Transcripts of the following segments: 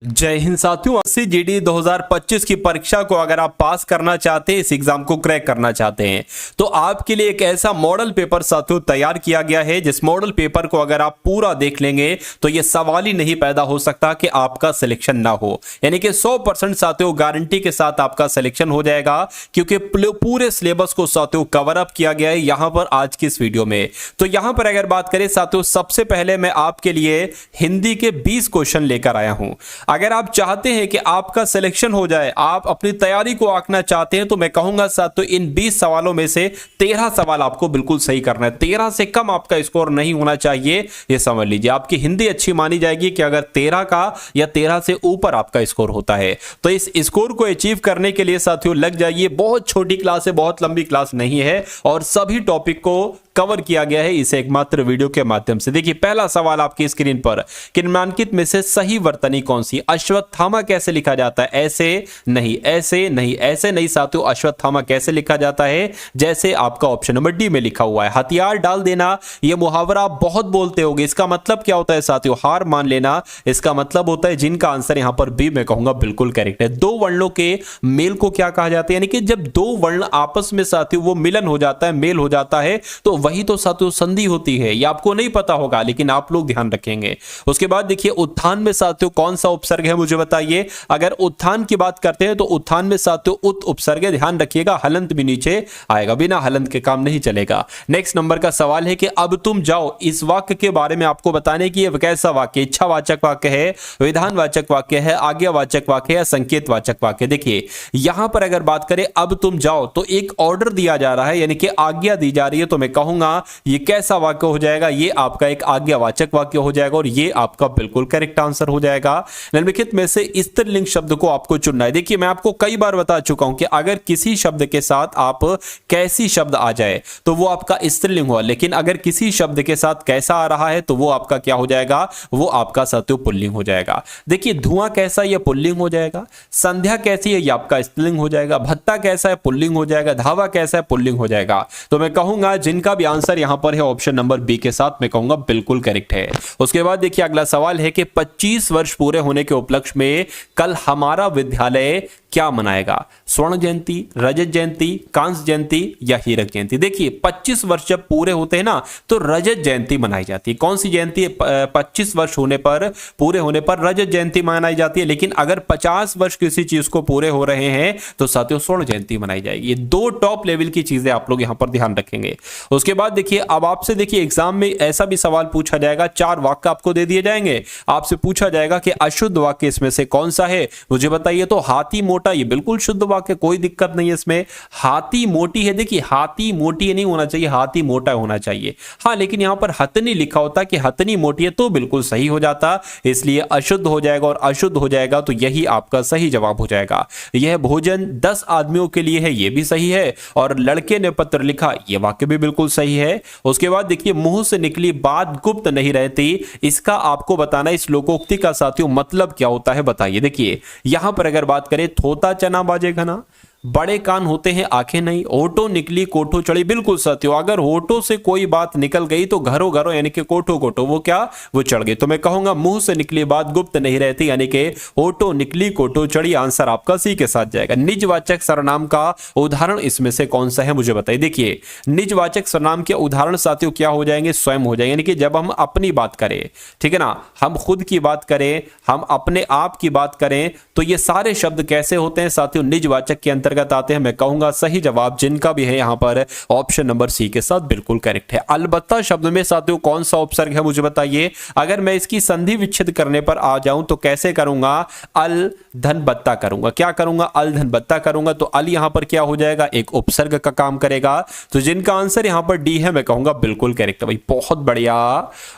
जय हिंद साथियों। जीडी 2025 की परीक्षा को अगर आप पास करना चाहते हैं, इस एग्जाम को क्रैक करना चाहते हैं, तो आपके लिए एक ऐसा मॉडल पेपर साथियों तैयार किया गया है जिस मॉडल पेपर को अगर आप पूरा देख लेंगे तो यह सवाल ही नहीं पैदा हो सकता कि आपका सिलेक्शन ना हो। यानी कि 100% साथियों गारंटी के साथ आपका सिलेक्शन हो जाएगा, क्योंकि पूरे सिलेबस को साथियों कवर अप किया गया है यहां पर आज की इस वीडियो में। तो यहां पर अगर बात करें साथियों, सबसे पहले मैं आपके लिए हिंदी के 20 क्वेश्चन लेकर आया हूं। अगर आप चाहते हैं कि आपका सिलेक्शन हो जाए, आप अपनी तैयारी को आंकना चाहते हैं, तो मैं कहूंगा साथियों इन 20 सवालों में से 13 सवाल आपको बिल्कुल सही करना है। 13 से कम आपका स्कोर नहीं होना चाहिए, यह समझ लीजिए। आपकी हिंदी अच्छी मानी जाएगी कि अगर 13 का या 13 से ऊपर आपका स्कोर होता है। तो इस स्कोर को अचीव करने के लिए साथियों लग जाइए। बहुत छोटी क्लास है, बहुत लंबी क्लास नहीं है, और सभी टॉपिक को कवर किया गया है इस एकमात्र वीडियो के माध्यम से। देखिए पहला सवाल आपकी स्क्रीन पर, निम्नलिखित में से सही वर्तनी कौन सी? अश्वत्थामा कैसे लिखा जाता है? ऐसे नहीं, ऐसे नहीं, ऐसे नहीं साथियों। अश्वत्थामा कैसे लिखा जाता है? जैसे आपका ऑप्शन नंबर डी में लिखा हुआ है। हथियार डाल देना, यह मुहावरा आप बहुत बोलते होंगे। इसका मतलब क्या होता है साथियों? हार मान लेना, इसका मतलब होता है। जिनका आंसर यहां पर बी मैं कहूंगा बिल्कुल करेक्ट है। दो वर्णों के मेल को क्या कहा जाता है? यानी कि जब दो वर्ण आपस में साथियों वो मिलन हो जाता है, मेल हो जाता है, तो वही तो साथियों संधि होती है। यह आपको नहीं पता होगा, लेकिन आप लोग ध्यान रखेंगे। उसके बाद देखिए उत्थान में साथियों कौन सा उपसर्ग है, मुझे बताइए। अगर उत्थान की बात करते हैं तो उत्थान में साथियों उत उपसर्ग है, ध्यान रखिएगा। हलंत भी नीचे आएगा, बिना हलंत के काम नहीं चलेगा। नेक्स्ट नंबर का सवाल है कि अब तुम जाओ। इस वाक्य के बारे में आपको बताने की यह कैसा वाक्य? इच्छावाचक वाक्य है, विधानवाचक वाक्य है, आज्ञावाचक वाक्य है, संकेतवाचक वाक्य? देखिए यहां पर अगर बात करें अब तुम जाओ, तो एक ऑर्डर दिया जा रहा है, यानी कि आज्ञा दी जा रही है। तो मैं कहूंगा ये कैसा वाक्य हो जाएगा? ये आपका एक आज्ञावाचक वाक्य हो जाएगा, और ये आपका बिल्कुल करेक्ट आंसर हो जाएगा। निम्नलिखित में से स्त्रीलिंग शब्द को आपको चुनना है। देखिए मैं आपको कई बार बता चुका हूं कि अगर किसी शब्द के साथ आप कैसी शब्द आ जाए तो वो आपका स्त्रीलिंग हुआ, लेकिन अगर किसी शब्द के साथ कैसा आ रहा है तो वो आपका क्या हो जाएगा? वो आपका साथियों पुल्लिंग हो जाएगा। देखिए धुआं कैसा, यह पुल्लिंग हो जाएगा। संध्या कैसी है, यह आपका स्त्रीलिंग हो जाएगा। भत्ता कैसा है, पुल्लिंग हो जाएगा। धावा कैसा है, पुल्लिंग हो जाएगा। तो मैं कहूंगा जिनका भी आंसर यहां पर है ऑप्शन नंबर बी के साथ मैं कहूंगा बिल्कुल करेक्ट है। उसके बाद देखिए अगला सवाल है कि 25 वर्ष पूरे होने के उपलक्ष्य में कल हमारा विद्यालय क्या मनाएगा? स्वर्ण जयंती, रजत जयंती, कांस्य जयंती या हीरक जयंती? देखिए 25 वर्ष जब पूरे होते हैं ना तो रजत जयंती मनाई जाती है। कौन सी जयंती है? 25 वर्ष होने पर, पूरे होने पर रजत जयंती मनाई जाती है। लेकिन अगर 50 वर्ष किसी चीज को पूरे हो रहे हैं तो साथियों स्वर्ण जयंती मनाई जाएगी। ये दो टॉप लेवल की चीजें आप लोग यहां पर ध्यान रखेंगे। उसके बाद देखिए अब आपसे देखिए एग्जाम में ऐसा भी सवाल पूछा जाएगा, 4 वाक्य आपको दे दिए जाएंगे। आपसे पूछा जाएगा कि अशुद्ध वाक्य इसमें से कौन सा है, मुझे बताइए। तो हाथी मोटा, ये बिल्कुल शुद्ध वाक्य, कोई दिक्कत नहीं है इसमें। हाथी मोटी है, देखिए हाथी मोटी नहीं होना चाहिए, हाथी मोटा होना चाहिए। हाँ लेकिन यहां पर हथनी लिखा होता कि हथनी मोटी है तो बिल्कुल सही हो जाता, इसलिए अशुद्ध हो जाएगा। और अशुद्ध हो जाएगा तो यही आपका सही जवाब हो जाएगा। यह भोजन 10 आदमियों के लिए है, यह भी सही है। और लड़के ने पत्र लिखा, यह वाक्य भी बिल्कुल सही है। उसके बाद देखिए मुंह से निकली बात गुप्त नहीं रहती, इसका आपको बताना इस लोकोक्ति का साथियों मतलब क्या होता है, बताइए। देखिए यहां पर अगर बात करें, थोता चना बाजेगा ना, बड़े कान होते हैं आंखें नहीं, होठों निकली कोठो चढ़ी, बिल्कुल साथियों अगर होठों से कोई बात निकल गई तो घरों घरों यानी कि कोठो कोठो वो क्या, वो चढ़ गई। तो मैं कहूंगा मुंह से निकली बात गुप्त नहीं रहती, यानी कि होठों निकली कोठो चढ़ी, आंसर आपका सी के साथ जाएगा। निजवाचक सर्वनाम का उदाहरण इसमें से कौन सा है, मुझे बताइए। देखिए निजवाचक सर्वनाम के उदाहरण साथियों क्या हो जाएंगे? स्वयं हो जाएंगे। यानी कि जब हम अपनी बात करें, ठीक है ना, हम खुद की बात करें, हम अपने आप की बात करें, तो ये सारे शब्द कैसे होते हैं साथियों? निजवाचक के अंतर्गत आते हैं। मैं कहूंगा सही जवाब जिनका भी है यहां पर ऑप्शन नंबर सी के साथ बिल्कुल करेक्ट है। अलबत्ता शब्द में साथियों कौन सा उपसर्ग है, मुझे बताइए। अगर मैं इसकी संधि विच्छेद करने पर आ जाऊं तो कैसे करूंगा? अल धन बत्ता करूंगा। क्या करूंगा? अल धन बत्ता करूंगा। तो अल यहां पर क्या हो जाएगा? एक उपसर्ग का काम करेगा। तो जिनका आंसर यहां पर डी है मैं कहूंगा बिल्कुल करेक्ट है। भाई बहुत बढ़िया,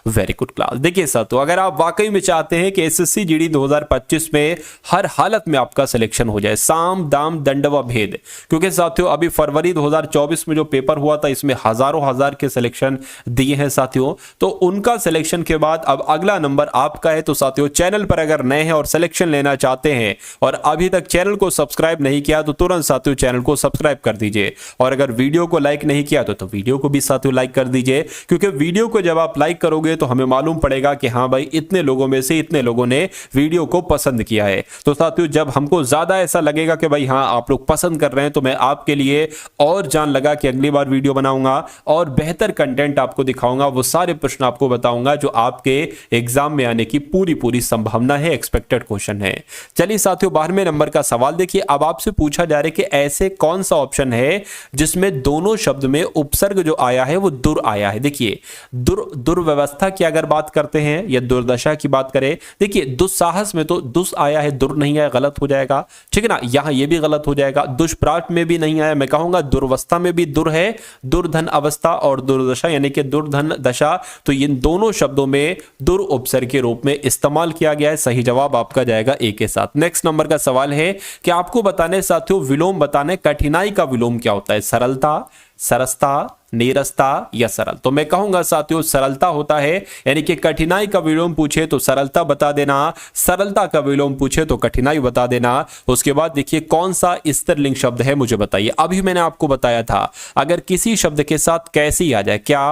वेरी गुड क्लास। देखिए साथियों अगर आप वाकई में चाहते हैं कि एसएससी जीडी 2025 में हर हालत में आपका सिलेक्शन हो जाए, साम दाम दंडवा भेद, क्योंकि साथियों अभी फरवरी 2024 में जो पेपर हुआ था इसमें हजारों हजार के सिलेक्शन दिए हैं साथियों, तो उनका सिलेक्शन के बाद अब अगला नंबर आपका है। तो साथियों चैनल पर अगर नए हैं और सिलेक्शन लेना चाहते हैं और अभी तक चैनल को सब्सक्राइब नहीं किया तो तुरंत साथियों चैनल को सब्सक्राइब कर दीजिए, और अगर वीडियो को लाइक नहीं किया तो वीडियो को भी साथियों लाइक कर दीजिए, क्योंकि वीडियो को जब आप लाइक करोगे तो हमें मालूम पड़ेगा कि हाँ भाई इतने लोगों में से इतने लोगों ने वीडियो को पसंद किया है। तो साथियों जब हमको ज्यादा ऐसा लगेगा कि भाई हाँ आप लोग पसंद कर रहे हैं तो मैं आपके लिए और जान लगा कि अगली बार वीडियो बनाऊंगा और बेहतर कंटेंट आपको दिखाऊंगा, वो सारे प्रश्न आपको बताऊंगा जो आपके एग्जाम में आने की पूरी संभावना है, एक्सपेक्टेड क्वेश्चन है। चलिए साथियों 12वें नंबर का सवाल देखिए। अब आपसे पूछा जा रहा है कि ऐसे कौन सा ऑप्शन है जिसमें दोनों शब्द में उपसर्ग जो आया है वो दुर आया है। देखिए दुर्व्यवस्था की अगर बात करते हैं या दुर्दशा की बात करें, देखिए दुस्साहस में तो दुस आया है, दुर नहीं आया, गलत हो जाएगा, ठीक है ना। यहां ये भी गलत हो जाएगा। दुष्प्राप में भी नहीं आया, मैं कहूंगा दुर्वस्था में भी दुर है, दुर्धन अवस्था और दुर्दशा यानी कि दुर्धन दशा, तो इन दोनों शब्दों में दुर उपसर्ग के रूप में इस्तेमाल किया गया है। सही जवाब आपका जाएगा ए के साथ। नेक्स्ट नंबर का सवाल है कि आपको बताने साथियों विलोम बताने, कठिनाई का विलोम क्या होता है, सरलता, सरसता, नीरसता या सरल। तो मैं कहूंगा साथियों सरलता होता है, यानी कि कठिनाई का विलोम पूछे तो सरलता बता देना, सरलता का विलोम पूछे तो कठिनाई बता देना। उसके बाद देखिए कौन सा स्त्रीलिंग शब्द है मुझे बताइए। अभी मैंने आपको बताया था अगर किसी शब्द के साथ कैसी आ जाए, क्या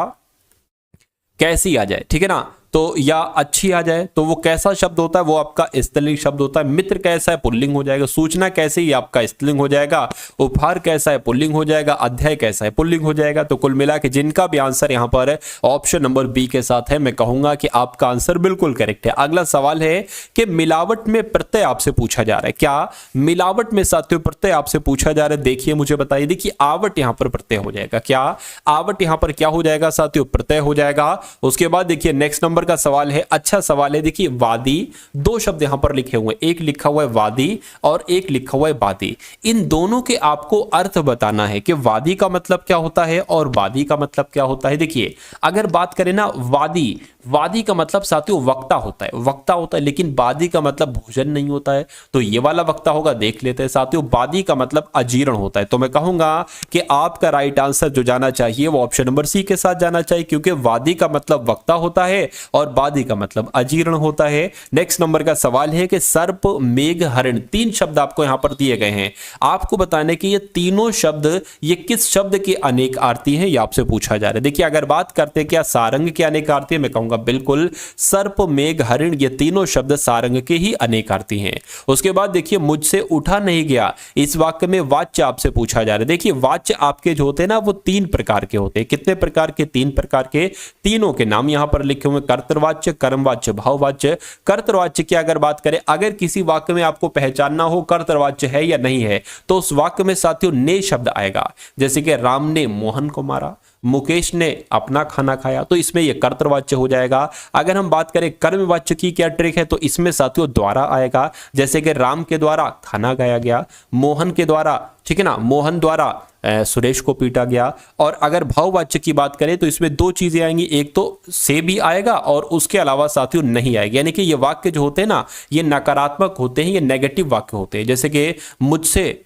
कैसी आ जाए, ठीक है ना, तो या अच्छी आ जाए तो वो कैसा शब्द होता है, वो आपका स्त्रीलिंग शब्द होता है। मित्र कैसा है, पुल्लिंग हो जाएगा। सूचना कैसी, ये आपका स्त्रीलिंग हो जाएगा। उपहार कैसा है, पुल्लिंग हो जाएगा। अध्याय कैसा है, पुल्लिंग हो जाएगा। तो कुल मिला के जिनका भी आंसर यहां पर ऑप्शन नंबर बी के साथ है, मैं कहूंगा कि आपका आंसर बिल्कुल करेक्ट है। अगला सवाल है कि मिलावट में प्रत्यय आपसे पूछा जा रहा है। क्या मिलावट में साथियों प्रत्यय आपसे पूछा जा रहा है, देखिए मुझे बताइए। देखिए आवट यहां पर प्रत्यय हो जाएगा। क्या आवट यहां पर क्या हो जाएगा साथियों, प्रत्यय हो जाएगा। उसके बाद देखिए नेक्स्ट नंबर का सवाल है, अच्छा सवाल है। देखिए वादी, दो शब्द यहां पर लिखे हुए हैं, एक लिखा हुआ है वादी और एक लिखा हुआ है वादी। इन दोनों के आपको अर्थ बताना है कि वादी का मतलब क्या होता है और वादी का मतलब क्या होता है। देखिए अगर बात करें ना वादी, वादी का मतलब साथियों वक्ता होता है, वक्ता होता है, लेकिन वादी का मतलब भोजन नहीं होता है। तो ये वाला वक्ता होगा, देख लेते हैं साथियों। वादी का मतलब अजीर्ण होता है। तो मैं कहूंगा कि आपका राइट आंसर जो जाना चाहिए वो ऑप्शन नंबर सी के साथ जाना चाहिए, क्योंकि वादी का मतलब वक्ता होता है और वादी का मतलब अजीर्ण होता है। नेक्स्ट नंबर का सवाल है कि सर्प, मेघ, हरिण, तीन शब्द आपको यहां पर दिए गए हैं। आपको बताने कि ये तीनों शब्द ये किस शब्द के अनेक आरती हैं, ये आपसे पूछा जा रहा है। देखिए अगर बात करते हैं क्या सारंग के अनेक आरती है, मैं कहूंगा बिल्कुल सर्प, मेघ, हरिण ये तीनों शब्द सारंग के ही अनेक आरती हैं। उसके बाद देखिए मुझसे उठा नहीं गया, इस वाक्य में वाच्य आपसे पूछा जा रहा है। देखिए वाच्य आपके जो होते हैं ना वो तीन प्रकार के होते हैं। कितने प्रकार के, तीन प्रकार के। तीनों के नाम यहां पर लिखे हुए, कर्तृवाच्य, कर्मवाच्य, भाववाच्य। कर्तृवाच्य की अगर बात करें, अगर किसी वाक्य में आपको पहचानना हो कर्तृवाच्य है या नहीं है, तो उस वाक्य में साथियों ने शब्द आएगा। जैसे कि राम ने मोहन को मारा, मुकेश ने अपना खाना खाया, तो इसमें यह कर्तृवाच्य हो जाएगा। अगर हम बात करें कर्मवाच्य की क्या ट्रिक है, तो इसमें साथियों द्वारा आएगा। जैसे कि राम के द्वारा खाना खाया गया, मोहन के द्वारा, ठीक है ना, मोहन द्वारा सुरेश को पीटा गया। और अगर भाववाच्य की बात करें तो इसमें दो चीजें आएंगी, एक तो से भी आएगा और उसके अलावा साथियों नहीं आएगी। यानी कि ये वाक्य जो होते हैं ना ये नकारात्मक होते हैं, ये नेगेटिव वाक्य होते हैं। जैसे कि मुझसे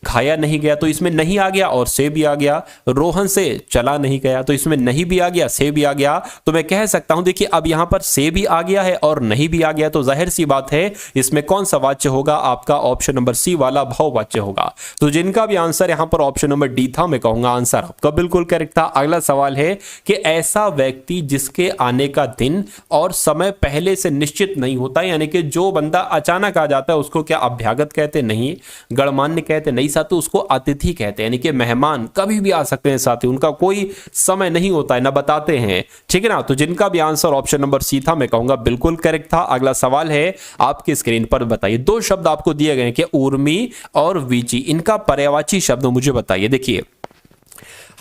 खाया नहीं गया, तो इसमें नहीं आ गया और से भी आ गया। रोहन से चला नहीं गया, तो इसमें नहीं भी आ गया, से भी आ गया। तो मैं कह सकता हूं देखिए अब यहां पर से भी आ गया है और नहीं भी आ गया, तो जाहिर सी बात है इसमें कौन सा वाच्य होगा, आपका ऑप्शन नंबर सी वाला भाववाच्य होगा। तो जिनका भी आंसर यहां पर ऑप्शन नंबर डी था, मैं कहूंगा आंसर आपका बिल्कुल करेक्ट था। अगला सवाल है कि ऐसा व्यक्ति जिसके आने का दिन और समय पहले से निश्चित नहीं होता, यानी कि जो बंदा अचानक आ जाता है उसको क्या अभ्यागत कहते, नहीं गणमान्य कहते, नहीं साथी उसको अतिथि कहते हैं, यानी कि मेहमान कभी भी आ सकते हैं साथी, उनका कोई समय नहीं होता है, ना बताते हैं, ठीक है ना। तो जिनका भी आंसर ऑप्शन नंबर सी था, मैं कहूंगा बिल्कुल करेक्ट था। अगला सवाल है आपकी स्क्रीन पर, बताइए दो शब्द आपको दिए गए हैं कि उर्मी और वीची, इनका पर्यायवाची शब्द मुझे बताइए। देखिए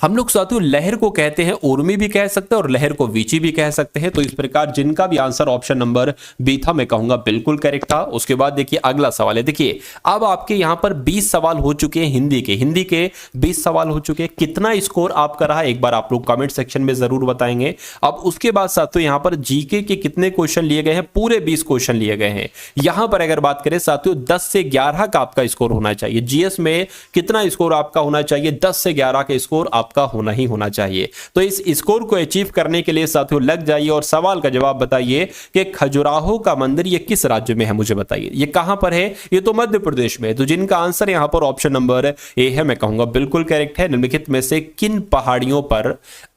हम लोग साथियों लहर को कहते हैं उर्मी भी कह सकते हैं और लहर को वीची भी कह सकते हैं। तो इस प्रकार जिनका भी आंसर ऑप्शन नंबर बी था मैं कहूंगा बिल्कुल करेक्ट था। उसके बाद देखिए अगला सवाल है। देखिए अब आपके यहां पर 20 सवाल हो चुके हैं हिंदी के 20 सवाल हो चुके हैं। कितना स्कोर आपका रहा एक बार आप लोग कमेंट सेक्शन में जरूर बताएंगे। अब उसके बाद साथियों यहां पर जीके के कितने क्वेश्चन लिए गए हैं, पूरे 20 क्वेश्चन लिए गए हैं। यहां पर अगर बात करें साथियों 10 से 11 का आपका स्कोर होना चाहिए। जीएस में कितना स्कोर आपका होना चाहिए, 10 से 11 का स्कोर आपका होना ही होना चाहिए। तो इस स्कोर को अचीव करने के लिए साथियों लग जाइए और सवाल का जवाब बताइए कि खजुराहो का मंदिर ये किस राज्य में है, मुझे बताइए ये कहां पर है। ये तो मध्य प्रदेश में है। तो जिनका आंसर यहां पर ऑप्शन नंबर ए है मैं कहूंगा बिल्कुल करेक्ट है। निम्नलिखित में से किन पहाड़ियों पर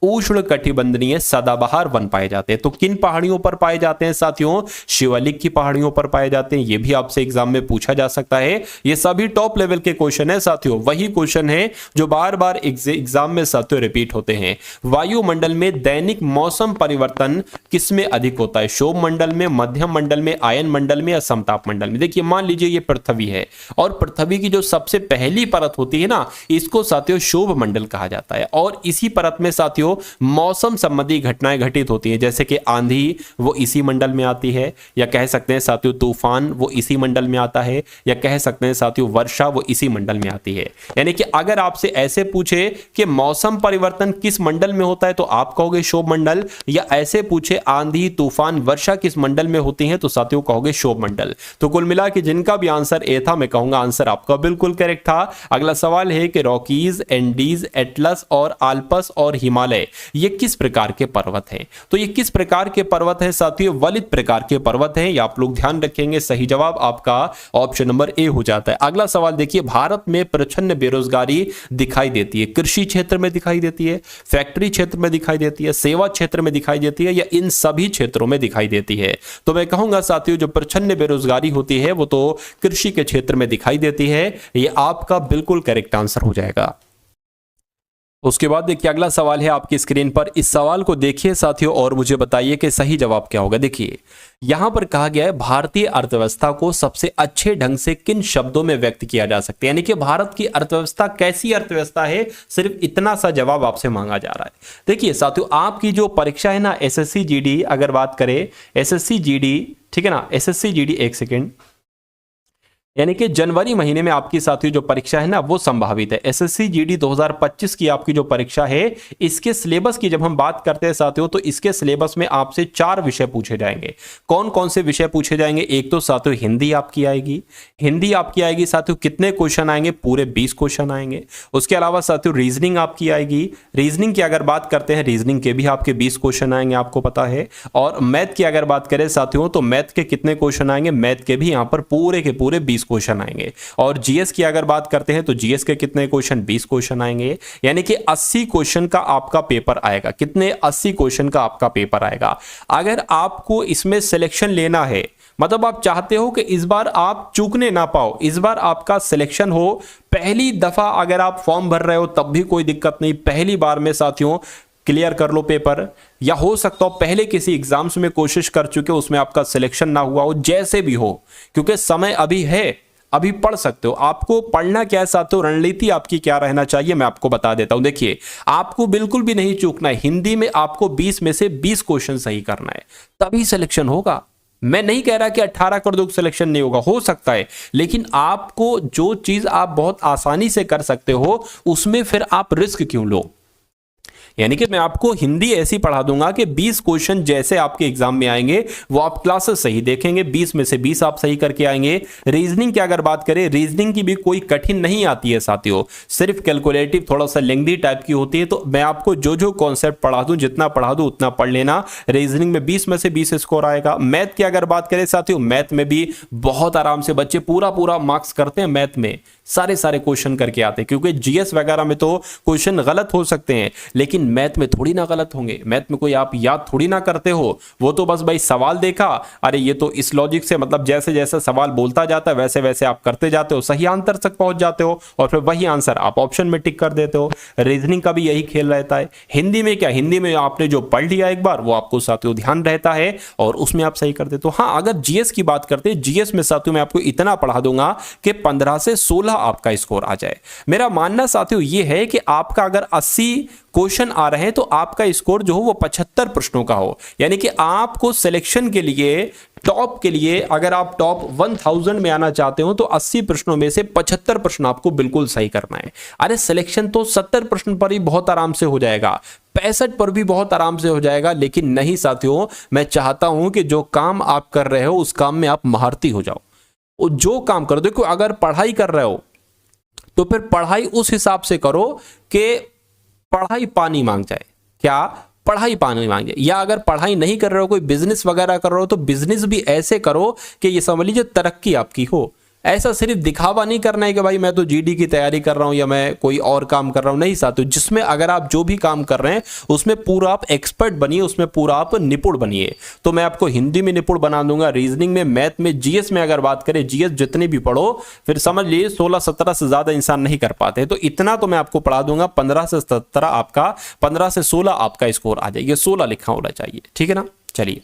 उष्णकटिबंधीय सदाबहार वन पाए जाते हैं। तो किन पहाड़ियों पर पाए जाते हैं साथियों, शिवालिक की पहाड़ियों पर पाए जाते हैं। ये भी आपसे एग्जाम में पूछा जा सकता है। ये सभी टॉप लेवल के क्वेश्चन है साथियों, वही क्वेश्चन है जो बार बार एग्जाम में साथियों रिपीट होते हैं। वायुमंडल में दैनिक मौसम परिवर्तन किसमें अधिक होता है, शोभ मंडल में, मध्यम मंडल में, आयन मंडल में या समताप मंडल में। देखिए मान लीजिए ये पृथ्वी है और पृथ्वी की जो सबसे पहली परत होती है ना, इसको साथियों शोभ मंडल कहा जाता है। और इसी परत में साथियों मौसम संबंधी घटनाएं घटित होती हैं, जैसे कि आंधी वो इसी मंडल में आती है, या कह सकते हैं साथियों तूफान वो इसी मंडल में आता है, या कह सकते हैं साथियों वर्षा वो इसी मंडल में आती है। यानी कि अगर आपसे ऐसे पूछे कि मौसम परिवर्तन किस मंडल में होता है तो आप कहोगे शोभ मंडल, या ऐसे पूछे आंधी तूफान वर्षा किस मंडल में होती है तो साथियों कहोगे शोभ मंडल। तो कुल मिला के जिनका भी आंसर ए था मैं कहूंगा आंसर आपका बिल्कुल करेक्ट था। अगला सवाल है कि रॉकीज, एंडीज, एटलस और आल्पस और हिमालय ये किस प्रकार के पर्वत हैं। तो ये किस प्रकार के पर्वत हैं साथियों, वलित प्रकार के पर्वत हैं। ये आप लोग ध्यान रखेंगे। सही जवाब आपका ऑप्शन नंबर ए हो जाता है। अगला सवाल देखिए, भारत में प्रचंड बेरोजगारी दिखाई देती है, कृषि क्षेत्र में दिखाई देती है, फैक्ट्री क्षेत्र में दिखाई देती है, सेवा क्षेत्र में दिखाई देती है, या इन सभी क्षेत्रों में दिखाई देती है। तो मैं कहूंगा साथियों जो प्रचंड बेरोजगारी होती है वो तो कृषि के क्षेत्र में दिखाई देती है। ये आपका बिल्कुल करेक्ट आंसर हो जाएगा। उसके बाद देखिए अगला सवाल है आपकी स्क्रीन पर। इस सवाल को देखिए साथियों और मुझे बताइए कि सही जवाब क्या होगा। देखिए यहां पर कहा गया है भारतीय अर्थव्यवस्था को सबसे अच्छे ढंग से किन शब्दों में व्यक्त किया जा सकता है, यानी कि भारत की अर्थव्यवस्था कैसी अर्थव्यवस्था है, सिर्फ इतना सा जवाब आपसे मांगा जा रहा है। देखिए साथियों आपकी जो परीक्षा है ना एसएससी जीडी, अगर बात करें एसएससी जीडी, ठीक है ना, एसएससी जीडी, एक सेकेंड, यानी कि जनवरी महीने में आपकी साथियों जो परीक्षा है ना वो संभावित है। एसएससी जीडी 2025 की आपकी जो परीक्षा है इसके सिलेबस की जब हम बात करते हैं साथियों तो इसके सिलेबस में आपसे 4 विषय पूछे जाएंगे। कौन कौन से विषय पूछे जाएंगे, एक तो साथियों हिंदी आपकी आएगी, साथियों कितने क्वेश्चन आएंगे, पूरे 20 क्वेश्चन आएंगे। उसके अलावा साथियों रीजनिंग आपकी आएगी, रीजनिंग की अगर बात करते हैं रीजनिंग के भी आपके 20 क्वेश्चन आएंगे, आपको पता है। और मैथ की अगर बात करें साथियों तो मैथ के कितने क्वेश्चन आएंगे, मैथ के भी यहां पर पूरे के पूरे 20 क्वेश्चन आएंगे। और जीएस की अगर बात करते हैं तो जीएस के कितने क्वेश्चन, 20 क्वेश्चन आएंगे। यानी कि 80 क्वेश्चन का आपका पेपर आएगा। कितने, 80 क्वेश्चन का आपका पेपर आएगा। अगर आपको इसमें सिलेक्शन लेना है, मतलब आप चाहते हो कि इस बार आप चूकने ना पाओ, इस बार आपका सिलेक्शन हो, पहली दफा अगर आप फॉर्म भर रहे हो तब भी कोई दिक्कत नहीं, पहली बार में साथियों क्लियर कर लो पेपर, या हो सकता हो पहले किसी एग्जाम्स में कोशिश कर चुके हो उसमें आपका सिलेक्शन ना हुआ हो, जैसे भी हो, क्योंकि समय अभी है, अभी पढ़ सकते हो। आपको पढ़ना क्या है साथियों, रणनीति आपकी क्या रहना चाहिए मैं आपको बता देता हूं। देखिए आपको बिल्कुल भी नहीं चूकना है, हिंदी में आपको 20 में से 20 क्वेश्चन सही करना है, तभी सिलेक्शन होगा। मैं नहीं कह रहा कि 18 कर दो सिलेक्शन नहीं होगा, हो सकता है, लेकिन आपको जो चीज आप बहुत आसानी से कर सकते हो उसमें फिर आप रिस्क क्यों लो। यानी कि मैं आपको हिंदी ऐसी पढ़ा दूंगा कि 20 क्वेश्चन जैसे आपके एग्जाम में आएंगे वो आप क्लासेस सही देखेंगे, 20 में से 20 आप सही करके आएंगे। रीजनिंग की अगर बात करें, रीजनिंग की भी कोई कठिन नहीं आती है साथियों, सिर्फ कैलकुलेटिव थोड़ा सा लेंथी टाइप की होती है। तो मैं आपको जो जो कॉन्सेप्ट पढ़ा दूं, जितना पढ़ा दूं उतना पढ़ लेना। रीजनिंग में 20 में से 20 स्कोर आएगा। मैथ की अगर बात करें साथियों, मैथ में भी बहुत आराम से बच्चे पूरा मार्क्स करते हैं, मैथ में सारे क्वेश्चन करके आते हैं, क्योंकि जीएस वगैरह में तो क्वेश्चन गलत हो सकते हैं, लेकिन लेकिन मैथ में थोड़ी ना गलत होंगे, मैथ में कोई आप याद थोड़ी ना करते हो, वो तो बस भाई सवाल देखा, अरे ये तो इस लॉजिक से, मतलब जैसे जैसे सवाल बोलता जाता है वैसे वैसे आप करते जाते हो, सही आंसर तक पहुंच जाते हो और फिर वही आंसर आप ऑप्शन में टिक कर देते हो। रीजनिंग का भी यही खेल रहता है। हिंदी में क्या, हिंदी में आपने जो पढ़ लिया एक बार वो आपको साथियों ध्यान रहता है और उसमें आप सही कर देते हो। हाँ, अगर जीएस की बात करते हैं, जीएस में साथियों मैं आपको इतना पढ़ा दूंगा कि 15 से 16 आपका स्कोर आ जाए। मेरा मानना साथियों ये है कि आपका अगर 80 क्वेश्चन आ रहे हैं तो आपका स्कोर जो हो वो 75 प्रश्नों का हो, यानी कि आपको सिलेक्शन के लिए, टॉप के लिए, अगर आप टॉप 1000 में आना चाहते हो तो 80 प्रश्नों में से 75 प्रश्न आपको बिल्कुल सही करना है। अरे सिलेक्शन तो 70 प्रश्न पर ही बहुत आराम से हो जाएगा, 65 पर भी बहुत आराम से हो जाएगा, लेकिन नहीं साथियों, मैं चाहता हूं कि जो काम आप कर रहे हो उस काम में आप महारती हो जाओ। और जो काम करो, देखो अगर पढ़ाई कर रहे हो तो फिर पढ़ाई उस हिसाब से करो कि पढ़ाई पानी मांग जाए। क्या? पढ़ाई पानी मांग जाए। या अगर पढ़ाई नहीं कर रहे हो, कोई बिजनेस वगैरह कर रहे हो, तो बिजनेस भी ऐसे करो कि ये समझ लीजिए तरक्की आपकी हो। ऐसा सिर्फ दिखावा नहीं करना है कि भाई मैं तो जीडी की तैयारी कर रहा हूं या मैं कोई और काम कर रहा हूं। नहीं साथियों, जिसमें अगर आप जो भी काम कर रहे हैं उसमें पूरा आप एक्सपर्ट बनिए, उसमें पूरा आप निपुण बनिए। तो मैं आपको हिंदी में निपुण बना दूंगा, रीजनिंग में, मैथ में, जीएस में अगर बात करें, जीएस जितनी भी पढ़ो, फिर समझ लीजिए 16-17 से ज्यादा इंसान नहीं कर पाते, तो इतना तो मैं आपको पढ़ा दूंगा। 15 से 17 आपका, 15 से 16 आपका स्कोर आ जाएगा, 16 लिखा होना चाहिए, ठीक है ना। चलिए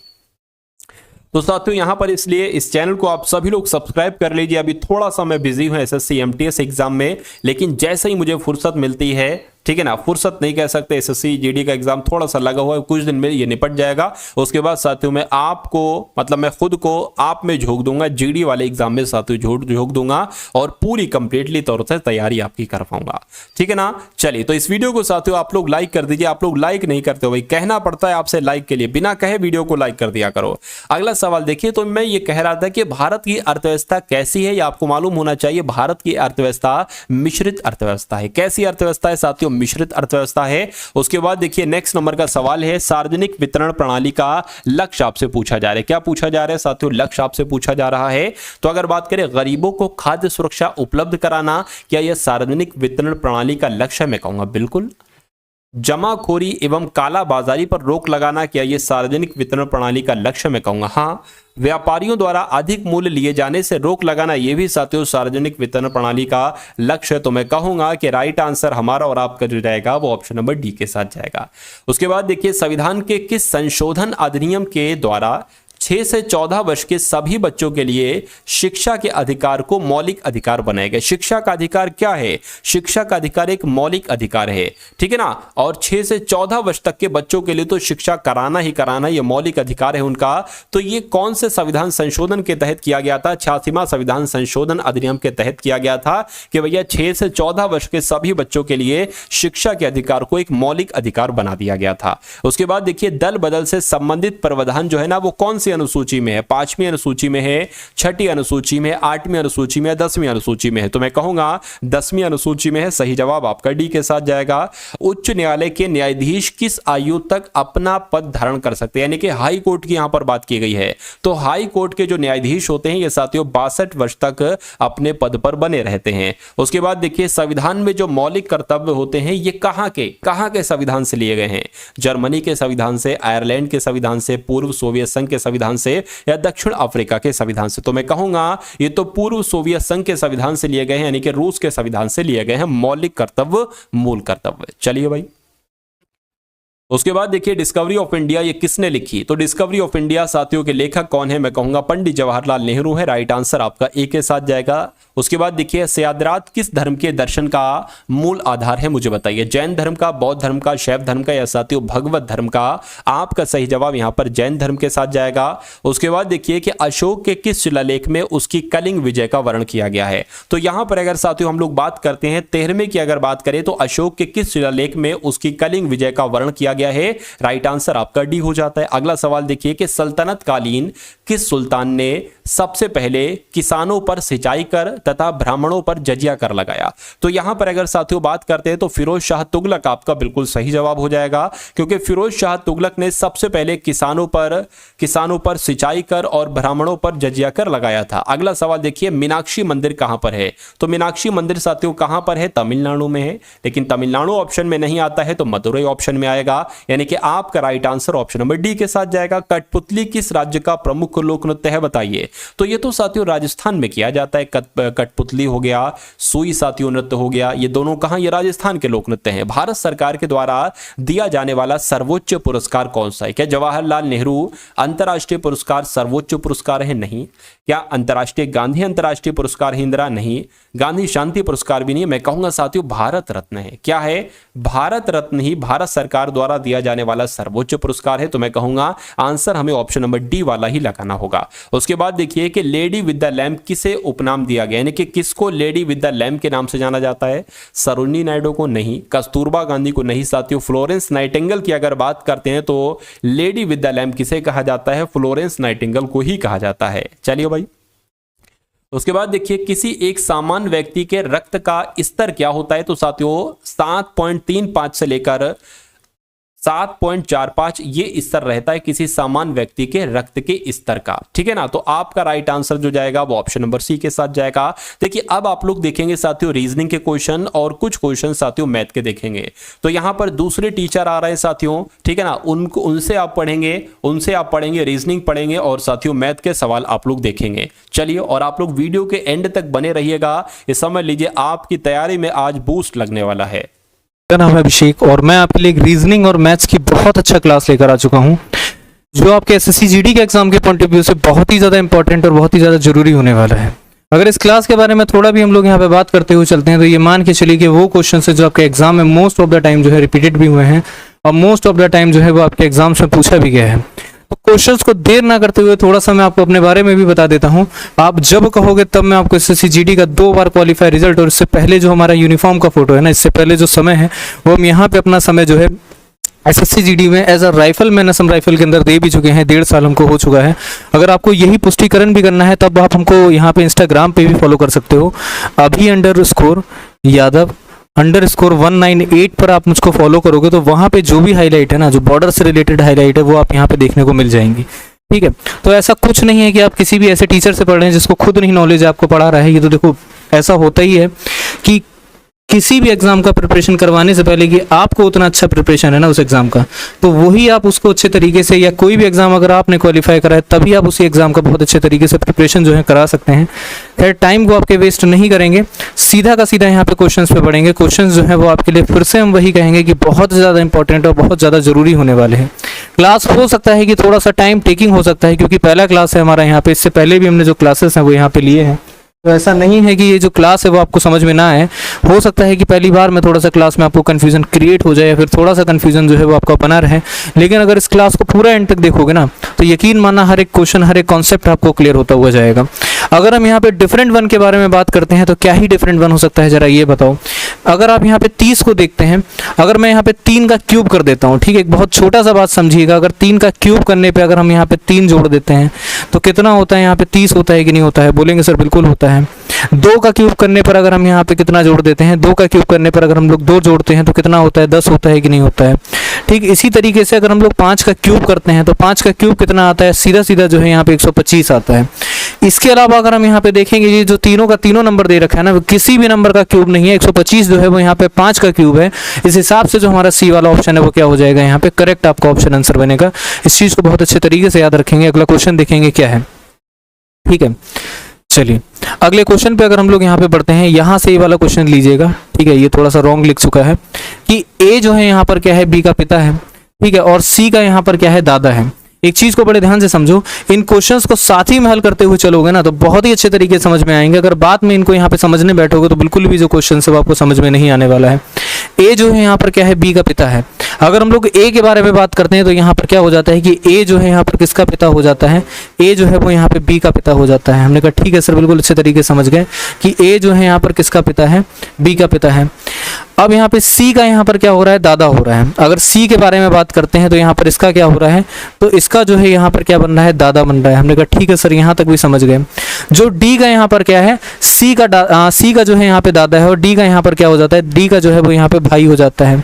तो साथियों यहां पर इसलिए इस चैनल को आप सभी लोग सब्सक्राइब कर लीजिए। अभी थोड़ा सा मैं बिजी हूं एसएससी एमटीएस एग्जाम में, लेकिन जैसे ही मुझे फुर्सत मिलती है, ठीक है ना, फुर्सत नहीं कह सकते, एसएससी जीडी का एग्जाम थोड़ा सा लगा हुआ है, कुछ दिन में ये निपट जाएगा। उसके बाद साथियों मैं आपको, मतलब मैं खुद को आप में झोंक दूंगा, जीडी वाले एग्जाम में साथियों झोंक दूंगा और पूरी कंप्लीटली तौर से तैयारी आपकी कर पाऊंगा, ठीक है ना। चलिए तो इस वीडियो को साथियों आप लोग लाइक कर दीजिए। आप लोग लाइक नहीं करते हो भाई, कहना पड़ता है आपसे लाइक के लिए, बिना कहे वीडियो को लाइक कर दिया करो। अगला सवाल देखिए, तो मैं ये कह रहा था कि भारत की अर्थव्यवस्था कैसी है, ये आपको मालूम होना चाहिए। भारत की अर्थव्यवस्था मिश्रित अर्थव्यवस्था है। कैसी अर्थव्यवस्था है साथियों? मिश्रित अर्थव्यवस्था है। उसके बाद देखिए नेक्स्ट नंबर का सवाल है, सार्वजनिक वितरण प्रणाली का लक्ष्य आपसे पूछा जा रहा है। क्या पूछा जा रहा है साथियों? लक्ष्य आपसे पूछा जा रहा है। तो अगर बात करें गरीबों को खाद्य सुरक्षा उपलब्ध कराना, क्या यह सार्वजनिक वितरण प्रणाली का लक्ष्य है? मैं कहूंगा बिल्कुल। जमाखोरी एवं काला बाजारी पर रोक लगाना, क्या यह सार्वजनिक वितरण प्रणाली का लक्ष्य? मैं कहूंगा हाँ। व्यापारियों द्वारा अधिक मूल्य लिए जाने से रोक लगाना, यह भी साथियों सार्वजनिक वितरण प्रणाली का लक्ष्य है। तो मैं कहूंगा कि राइट आंसर हमारा और आपका जो जाएगा वो ऑप्शन नंबर डी के साथ जाएगा। उसके बाद देखिए, संविधान के किस संशोधन अधिनियम के द्वारा 6 से 14 वर्ष के सभी बच्चों के लिए शिक्षा के अधिकार को मौलिक अधिकार बनाया गया? शिक्षा का अधिकार क्या है? शिक्षा का अधिकार एक मौलिक अधिकार है, ठीक है ना। और 6 से 14 वर्ष तक के बच्चों के लिए तो शिक्षा कराना ही कराना, ये मौलिक अधिकार है उनका। तो ये कौन से संविधान संशोधन के तहत किया गया था? 86वां संविधान संशोधन अधिनियम के तहत किया गया था कि भैया 6 से 14 वर्ष के सभी बच्चों के लिए शिक्षा के अधिकार को एक मौलिक अधिकार बना दिया गया था। उसके बाद देखिए, दल बदल से संबंधित प्रावधान जो है ना, वो कौन सी अनुसूची में है? 5वीं अनुसूची में है, 6ठी अनुसूची में, 8वीं अनुसूची में, 10वीं अनुसूची में है? तो मैं कहूंगा 10वीं अनुसूची में है। सही जवाब आपका डी के साथ जाएगा। उच्च न्यायालय के न्यायाधीश किस आयु तक अपना पद धारण कर सकते हैं? यानी कि हाई कोर्ट की यहां पर बात की गई है। तो हाई कोर्ट के जो न्यायाधीश होते हैं ये साथियों 62 वर्ष तक अपने पद पर बने रहते हैं। उसके बाद देखिए, संविधान में जो मौलिक कर्तव्य होते हैं ये कहां के संविधान से लिए गए हैं? जर्मनी के संविधान से, आयरलैंड के संविधान से, पूर्व सोवियत संघ के संविधान से, या दक्षिण अफ्रीका के संविधान से? तो मैं कहूंगा ये तो पूर्व सोवियत संघ के संविधान से लिए गए हैं, यानी कि रूस के संविधान से लिए गए हैं मौलिक कर्तव्य, मूल कर्तव्य। चलिए भाई, उसके बाद देखिए, डिस्कवरी ऑफ इंडिया ये किसने लिखी? तो डिस्कवरी ऑफ इंडिया साथियों के लेखक कौन है? मैं कहूंगा पंडित जवाहरलाल नेहरू है। राइट आंसर आपका ए के साथ जाएगा। उसके बाद देखिए, सयाद्रात किस धर्म के दर्शन का मूल आधार है? मुझे बताइए। जैन धर्म का, बौद्ध धर्म का, शैव धर्म का, या साथियों भगवत धर्म का? आपका सही जवाब यहां पर जैन धर्म के साथ जाएगा। उसके बाद देखिए कि अशोक के किस शिलालेख में उसकी कलिंग विजय का वर्णन किया गया है? तो यहां पर अगर साथियों हम लोग बात करते हैं 13वें की अगर बात करें तो अशोक के किस शिलालेख में उसकी कलिंग विजय का वर्णन किया गया है, राइट आंसर आपका डी हो जाता है। अगला सवाल देखिए कि सल्तनत कालीन किस सुल्तान ने सबसे पहले किसानों पर सिंचाई कर तथा ब्राह्मणों पर जजिया कर लगाया? तो यहां पर अगर साथियों बात करते हैं तो फिरोज शाह तुगलक आपका बिल्कुल सही जवाब हो जाएगा, क्योंकि फिरोज शाह तुगलक ने सबसे पहले किसानों पर सिंचाई कर और ब्राह्मणों पर जजिया कर लगाया था। अगला सवाल देखिए मीनाक्षी मंदिर कहां पर है? तो मीनाक्षी मंदिर साथियों कहां पर है? तमिलनाडु में है, लेकिन तमिलनाडु ऑप्शन में नहीं आता है तो मदुरई ऑप्शन में आएगा, यानी कि आपका right answer option number D के साथ जाएगा। कठपुतली किस राज्य का प्रमुख लोक नृत्य है बताइए? तो ये तो साथियों राजस्थान में किया जाता है, कठपुतली हो गया, सुई साथियों नृत्य हो गया, ये दोनों कहां? ये राजस्थान के लोक नृत्य हैं। भारत सरकार के द्वारा दिया जाने वाला सर्वोच्च पुरस्कार कौन सा है? क्या जवाहरलाल नेहरू अंतरराष्ट्रीय पुरस्कार सर्वोच्च पुरस्कार है? नहीं। क्या अंतरराष्ट्रीय गांधी अंतरराष्ट्रीय पुरस्कार है इंदिरा? नहीं। गांधी शांति पुरस्कार भी नहीं। मैं कहूंगा साथियों भारत रत्न है। क्या है? भारत रत्न ही भारत सरकार द्वारा दिया जाने वाला सर्वोच्च पुरस्कार है, तो मैं कहूंगा आंसर हमें ऑप्शन नंबर डी वाला ही लगाना होगा। उसके बाद देखिए कि लेडी विद द लैम्प किसे उपनाम दिया गया, यानी कि किसको लेडी विद द लैम्प के नाम से जाना जाता है? सरोजिनी नायडू को नहीं, कस्तूरबा गांधी को नहीं साथियों, फ्लोरेंस नाइटिंगेल की अगर बात करते हैं तो लेडी विद द लैम्प किसे कहा जाता है? फ्लोरेंस नाइटिंगेल को ही कहा जाता है। चलिए भाई, उसके बाद देखिए किसी एक सामान्य व्यक्ति के रक्त का स्तर क्या होता है? तो साथियों 7.35 से लेकर 7.45 ये स्तर रहता है किसी सामान्य व्यक्ति के रक्त के स्तर का, ठीक है ना। तो आपका राइट आंसर जो जाएगा वो ऑप्शन नंबर सी के साथ जाएगा। देखिए अब आप लोग देखेंगे साथियों रीजनिंग के क्वेश्चन और कुछ क्वेश्चन साथियों मैथ के देखेंगे। तो यहां पर दूसरे टीचर आ रहे हैं साथियों, ठीक है ना, उनसे आप पढ़ेंगे रीजनिंग पढ़ेंगे और साथियों मैथ के सवाल आप लोग देखेंगे। चलिए, और आप लोग वीडियो के एंड तक बने रहिएगा, ये समझ लीजिए आपकी तैयारी में आज बूस्ट लगने वाला है। मेरा नाम है अभिषेक और मैं आपके लिए एक रीजनिंग और मैथ्स की बहुत अच्छा क्लास लेकर आ चुका हूं, जो आपके एसएससी जीडी के एग्जाम के पॉइंट ऑफ व्यू से बहुत ही ज़्यादा इंपॉर्टेंट और बहुत ही ज़्यादा जरूरी होने वाला है। अगर इस क्लास के बारे में थोड़ा भी हम लोग यहाँ पे बात करते हुए चलते हैं तो ये मान के चलिए कि वो क्वेश्चन है जो आपके एग्जाम में मोस्ट ऑफ द टाइम जो है रिपीटेड भी हुए हैं और मोस्ट ऑफ द टाइम जो है वो आपके एग्जाम्स में पूछा भी गया है। तो क्वेश्चंस को देर ना करते हुए थोड़ा सा मैं आपको अपने बारे में भी बता देता हूं। आप जब कहोगे तब मैं आपको एसएससी जीडी का 2 बार क्वालिफाई रिजल्ट और इससे पहले जो हमारा यूनिफॉर्म का फोटो है ना, इससे पहले जो समय है वो हम यहाँ पे अपना समय जो है एसएससी जीडी में as a rifleman Assam rifle के अंदर दे भी चुके हैं। 1.5 साल हमको हो चुका है। अगर आपको यही पुष्टिकरण भी करना है तब आप हमको यहाँ पे इंस्टाग्राम पे भी फॉलो कर सकते हो, अभी_यादव _198 पर आप मुझको फॉलो करोगे तो वहाँ पे जो भी हाईलाइट है ना, जो बॉर्डर से रिलेटेड हाईलाइट है वो आप यहाँ पे देखने को मिल जाएंगी, ठीक है। तो ऐसा कुछ नहीं है कि आप किसी भी ऐसे टीचर से पढ़ रहे हैं जिसको खुद नहीं नॉलेज आपको पढ़ा रहा है। ये तो देखो ऐसा होता ही है कि किसी भी एग्जाम का प्रिपरेशन करवाने से पहले कि आपको उतना अच्छा प्रिपरेशन है ना उस एग्जाम का, तो वही आप उसको अच्छे तरीके से, या कोई भी एग्जाम अगर आपने क्वालिफाई करा है तभी आप उसी एग्जाम का बहुत अच्छे तरीके से प्रिपरेशन जो है करा सकते हैं। खैर टाइम को आपके वेस्ट नहीं करेंगे, सीधा का सीधा यहाँ पे क्वेश्चंस पे बढ़ेंगे। क्वेश्चंस जो है वो आपके लिए फिर से हम वही कहेंगे कि बहुत ज़्यादा इंपॉर्टेंट और बहुत ज़्यादा जरूरी होने वाले हैं। क्लास हो सकता है कि थोड़ा सा टाइम टेकिंग हो सकता है क्योंकि पहला क्लास है हमारा यहाँ पे, इससे पहले भी हमने जो क्लासेस हैं वो यहाँ पे लिए हैं, तो ऐसा नहीं है कि ये जो क्लास है वो आपको समझ में ना आए। हो सकता है कि पहली बार में थोड़ा सा क्लास में आपको कन्फ्यूजन क्रिएट हो जाए या फिर थोड़ा सा कन्फ्यूजन जो है वो आपका बना रहे, लेकिन अगर इस क्लास को पूरा एंड तक देखोगे ना तो यकीन मानना हर एक क्वेश्चन हर एक कॉन्सेप्ट आपको क्लियर होता हुआ जाएगा। अगर हम यहाँ पे डिफरेंट वन के बारे में बात करते हैं तो क्या ही डिफरेंट वन हो सकता है, जरा ये बताओ। अगर आप यहाँ पे 30 को देखते हैं, अगर मैं यहाँ पे 3 का क्यूब कर देता हूँ, ठीक है, एक बहुत छोटा सा बात समझिएगा, अगर 3 का क्यूब करने पे अगर हम यहाँ पे 3 जोड़ देते हैं तो कितना होता है, यहाँ पे 30 होता है कि नहीं होता है? बोलेंगे सर बिल्कुल होता है। 2 का क्यूब करने पर अगर हम यहाँ पे कितना जोड़ देते हैं, 2 का क्यूब करने पर अगर हम लोग 2 जोड़ते हैं तो कितना होता है? 10 होता है कि नहीं होता है? ठीक इसी तरीके से अगर हम लोग 5 का क्यूब करते हैं तो 5 का क्यूब कितना आता है? सीधा सीधा जो है यहाँ पे 125 आता है। इसके अलावा अगर हम यहाँ पे देखेंगे ये जो तीनों का तीनों नंबर दे रखा है ना, किसी भी नंबर का क्यूब नहीं है, 125 जो है वो यहाँ पे 5 का क्यूब है। इस हिसाब से जो हमारा सी वाला ऑप्शन है वो क्या हो जाएगा, यहाँ पे करेक्ट आपका ऑप्शन आंसर बनेगा। इस चीज को बहुत अच्छे तरीके से याद रखेंगे। अगला क्वेश्चन देखेंगे क्या है, ठीक है। चलिए अगले क्वेश्चन पे अगर हम लोग यहाँ पे बढ़ते हैं, यहाँ से ये वाला क्वेश्चन लीजिएगा, ठीक है। ये थोड़ा सा रॉन्ग लिख चुका है कि ए जो है यहाँ पर क्या है, बी का पिता है, ठीक है, और सी का यहाँ पर क्या है, दादा है। एक चीज को बड़े ध्यान से समझो, इन क्वेश्चंस को साथ ही में हल करते हुए चलोगे ना तो बहुत ही अच्छे तरीके से समझ में आएंगे। अगर बाद में इनको यहाँ पे समझने बैठोगे तो बिल्कुल भी जो क्वेश्चन है वो आपको समझ में नहीं आने वाला है। ए जो है यहाँ पर क्या है, बी का पिता है। अगर हम लोग ए के बारे में बात करते हैं तो यहाँ पर क्या हो जाता है कि ए जो है यहाँ पर किसका पिता हो जाता है, ए जो है वो यहाँ पे बी का पिता हो जाता है। हमने कहा ठीक है सर, बिल्कुल अच्छे तरीके से समझ गए कि ए जो है यहाँ पर किसका पिता है, बी का पिता है। अब यहाँ पे C का यहाँ पर क्या हो रहा है, दादा हो रहा है। अगर C के बारे में बात करते हैं तो यहाँ पर इसका क्या हो रहा है, तो इसका जो है यहाँ पर क्या बन रहा है, दादा बन रहा है। हमने कहा ठीक है सर, यहाँ तक भी समझ गए। जो D का यहाँ पर क्या है, C का जो है यहाँ पे दादा है, और D का यहाँ पर क्या हो जाता है, D का जो है वो यहाँ पे भाई हो जाता है।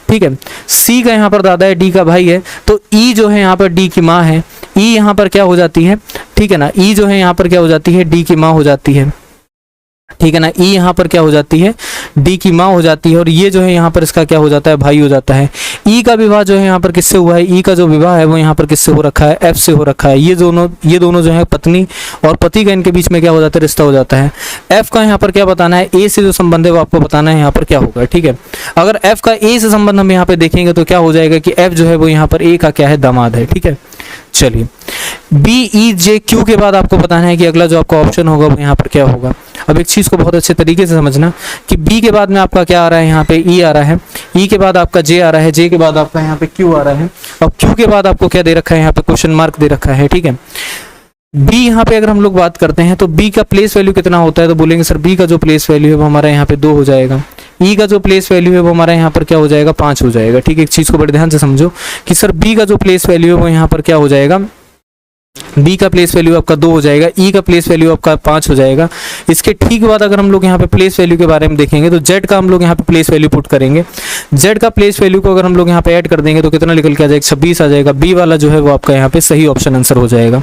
ठीक है, C का यहाँ पर दादा है, D का भाई है, तो E जो है यहाँ पर D की माँ है। E यहाँ पर क्या हो जाती है, ठीक है ना, E जो है यहाँ पर क्या हो जाती है, D की माँ हो जाती है। ठीक है ना, E यहाँ पर क्या हो जाती है, D की माँ हो जाती है, और ये जो है यहाँ पर इसका क्या हो जाता है, भाई हो जाता है। E का विवाह जो है यहाँ पर किससे हुआ है, E का जो विवाह है वो यहाँ पर किससे हो रखा है, F से हो रखा है। ये दोनों जो है पत्नी और पति का इनके बीच में क्या हो जाता है, रिश्ता हो जाता है। F का यहाँ पर क्या बताना है, A से जो संबंध है वो आपको बताना है यहाँ पर क्या होगा। ठीक है, अगर F का A से संबंध हम यहाँ पे देखेंगे तो क्या हो जाएगा कि F जो है वो यहाँ पर A का क्या है, दामाद है। ठीक है, चलिए BEJQ के बाद आपको बताना है कि अगला जो आपका ऑप्शन होगा वो यहाँ पर क्या होगा। अब एक चीज़ को बहुत अच्छे तरीके से समझना कि B के बाद में आपका क्या आ रहा है, यहाँ पे E आ रहा है, E के बाद आपका J आ रहा है, J के बाद आपका यहाँ पे Q आ रहा है, और Q के बाद आपको क्या दे रखा है, यहाँ पे क्वेश्चन मार्क दे रखा है। ठीक है, B यहाँ पे अगर हम लोग बात करते हैं तो B का प्लेस वैल्यू कितना होता है, तो बोलेंगे सर B का जो प्लेस वैल्यू है वो हमारा यहाँ पे 2 हो जाएगा। E का जो प्लेस वैल्यू है वो हमारा यहाँ पर क्या हो जाएगा, 5 हो जाएगा। ठीक है, एक चीज़ को बड़े ध्यान से समझो कि सर B का जो प्लेस वैल्यू है वो यहाँ पर क्या हो जाएगा, B का प्लेस वैल्यू आपका 2 हो जाएगा, E का प्लेस वैल्यू आपका 5 हो जाएगा। इसके ठीक बाद अगर हम लोग यहाँ पे प्लेस वैल्यू के बारे में देखेंगे तो Z का हम लोग यहाँ पे प्लेस वैल्यू पुट करेंगे। Z का प्लेस वैल्यू को अगर हम लोग यहाँ पे ऐड कर देंगे तो कितना निकल के आ जाएगा, 26 आ जाएगा। B वाला जो है वो आपका यहाँ पे सही ऑप्शन आंसर हो जाएगा।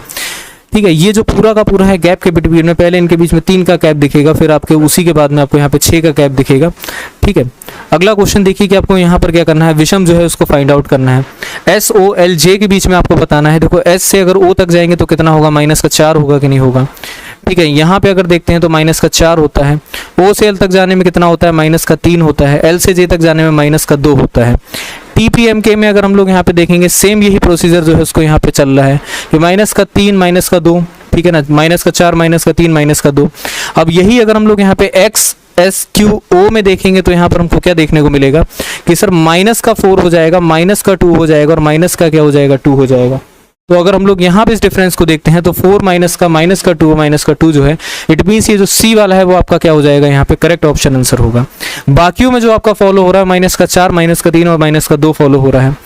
ठीक है, ये जो पूरा का पूरा है गैप के बिटवीन में, पहले इनके बीच में 3 का गैप दिखेगा, फिर आपके उसी के बाद में आपको यहाँ पे 6 का गैप दिखेगा। ठीक है, अगला क्वेश्चन देखिए कि आपको यहाँ पर क्या करना है, विषम जो है उसको फाइंड आउट करना है। SOLJ के बीच में आपको बताना है। देखो S से अगर O तक जाएंगे तो कितना होगा, -4 होगा कि नहीं होगा। ठीक है, यहाँ पे अगर देखते हैं तो -4 होता है। O से L तक जाने में कितना होता है, -3 होता है। L से J तक जाने में -2 होता है। TPMK में अगर हम लोग यहाँ पे देखेंगे सेम यही प्रोसीजर जो है उसको यहाँ पे चल रहा है कि -3 -2, ठीक है ना, -4 -3 -2। अब यही अगर हम लोग यहाँ पे XSQO में देखेंगे तो यहाँ पर हमको क्या देखने को मिलेगा कि सर -4 हो जाएगा, -2 हो जाएगा, और माइनस का क्या हो जाएगा, 2 हो जाएगा। तो अगर हम लोग यहाँ पे इस डिफरेंस को देखते हैं तो 4 -2 जो है, इट मीन्स ये जो C वाला है वो आपका क्या हो जाएगा, यहाँ पे करेक्ट ऑप्शन आंसर होगा। बाकियों में जो आपका फॉलो हो रहा है -4 -3 और -2 फॉलो हो रहा है।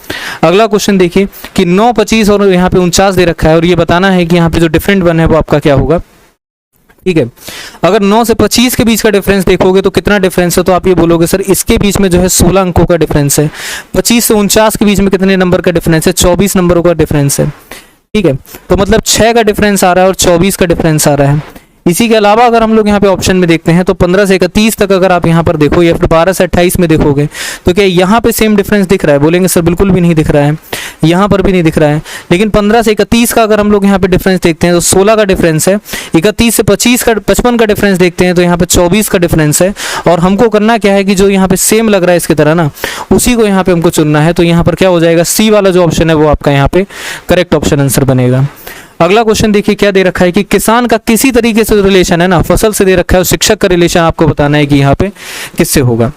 अगला क्वेश्चन देखिए कि 9 25 और यहाँ पे 49 दे रखा है, और ये बताना है कि यहाँ पे जो डिफरेंट वन है वो आपका क्या होगा। ठीक है, अगर 9 से 25 के बीच का डिफरेंस देखोगे तो कितना डिफरेंस है, तो आप ये बोलोगे सर इसके बीच में जो है 16 अंकों का डिफरेंस है। 25 से 49 के बीच में कितने नंबर का डिफरेंस है, 24 नंबरों का डिफरेंस है। ठीक है, तो मतलब 6 का डिफरेंस आ रहा है और 24 का डिफरेंस आ रहा है। इसी के अलावा अगर हम लोग यहाँ पे ऑप्शन में देखते हैं तो 15 से 31 तक अगर आप यहाँ पर देखो, या फिर 12 से 28 में देखोगे तो क्या यहाँ पे सेम डिफरेंस दिख रहा है, बोलेंगे सर बिल्कुल भी नहीं दिख रहा है, यहाँ पर भी नहीं दिख रहा है। लेकिन 15 से 31 का अगर हम लोग यहाँ पे डिफरेंस देखते हैं तो 16 का डिफरेंस है। 31 से 55 का डिफरेंस देखते हैं तो यहाँ पे 24 का डिफरेंस है। और हमको करना क्या है कि जो यहाँ पे सेम लग रहा है इसकी तरह ना, उसी को यहाँ पे हमको चुनना है। तो यहाँ पर क्या हो जाएगा, C वाला जो ऑप्शन है वो आपका यहाँ पे करेक्ट ऑप्शन आंसर बनेगा। अगला क्वेश्चन देखिए क्या दे रखा है कि किसान का किसी तरीके से रिलेशन है ना, फसल से दे रखा है, और शिक्षक का रिलेशन आपको बताना है कि यहाँ पे किससे होगा।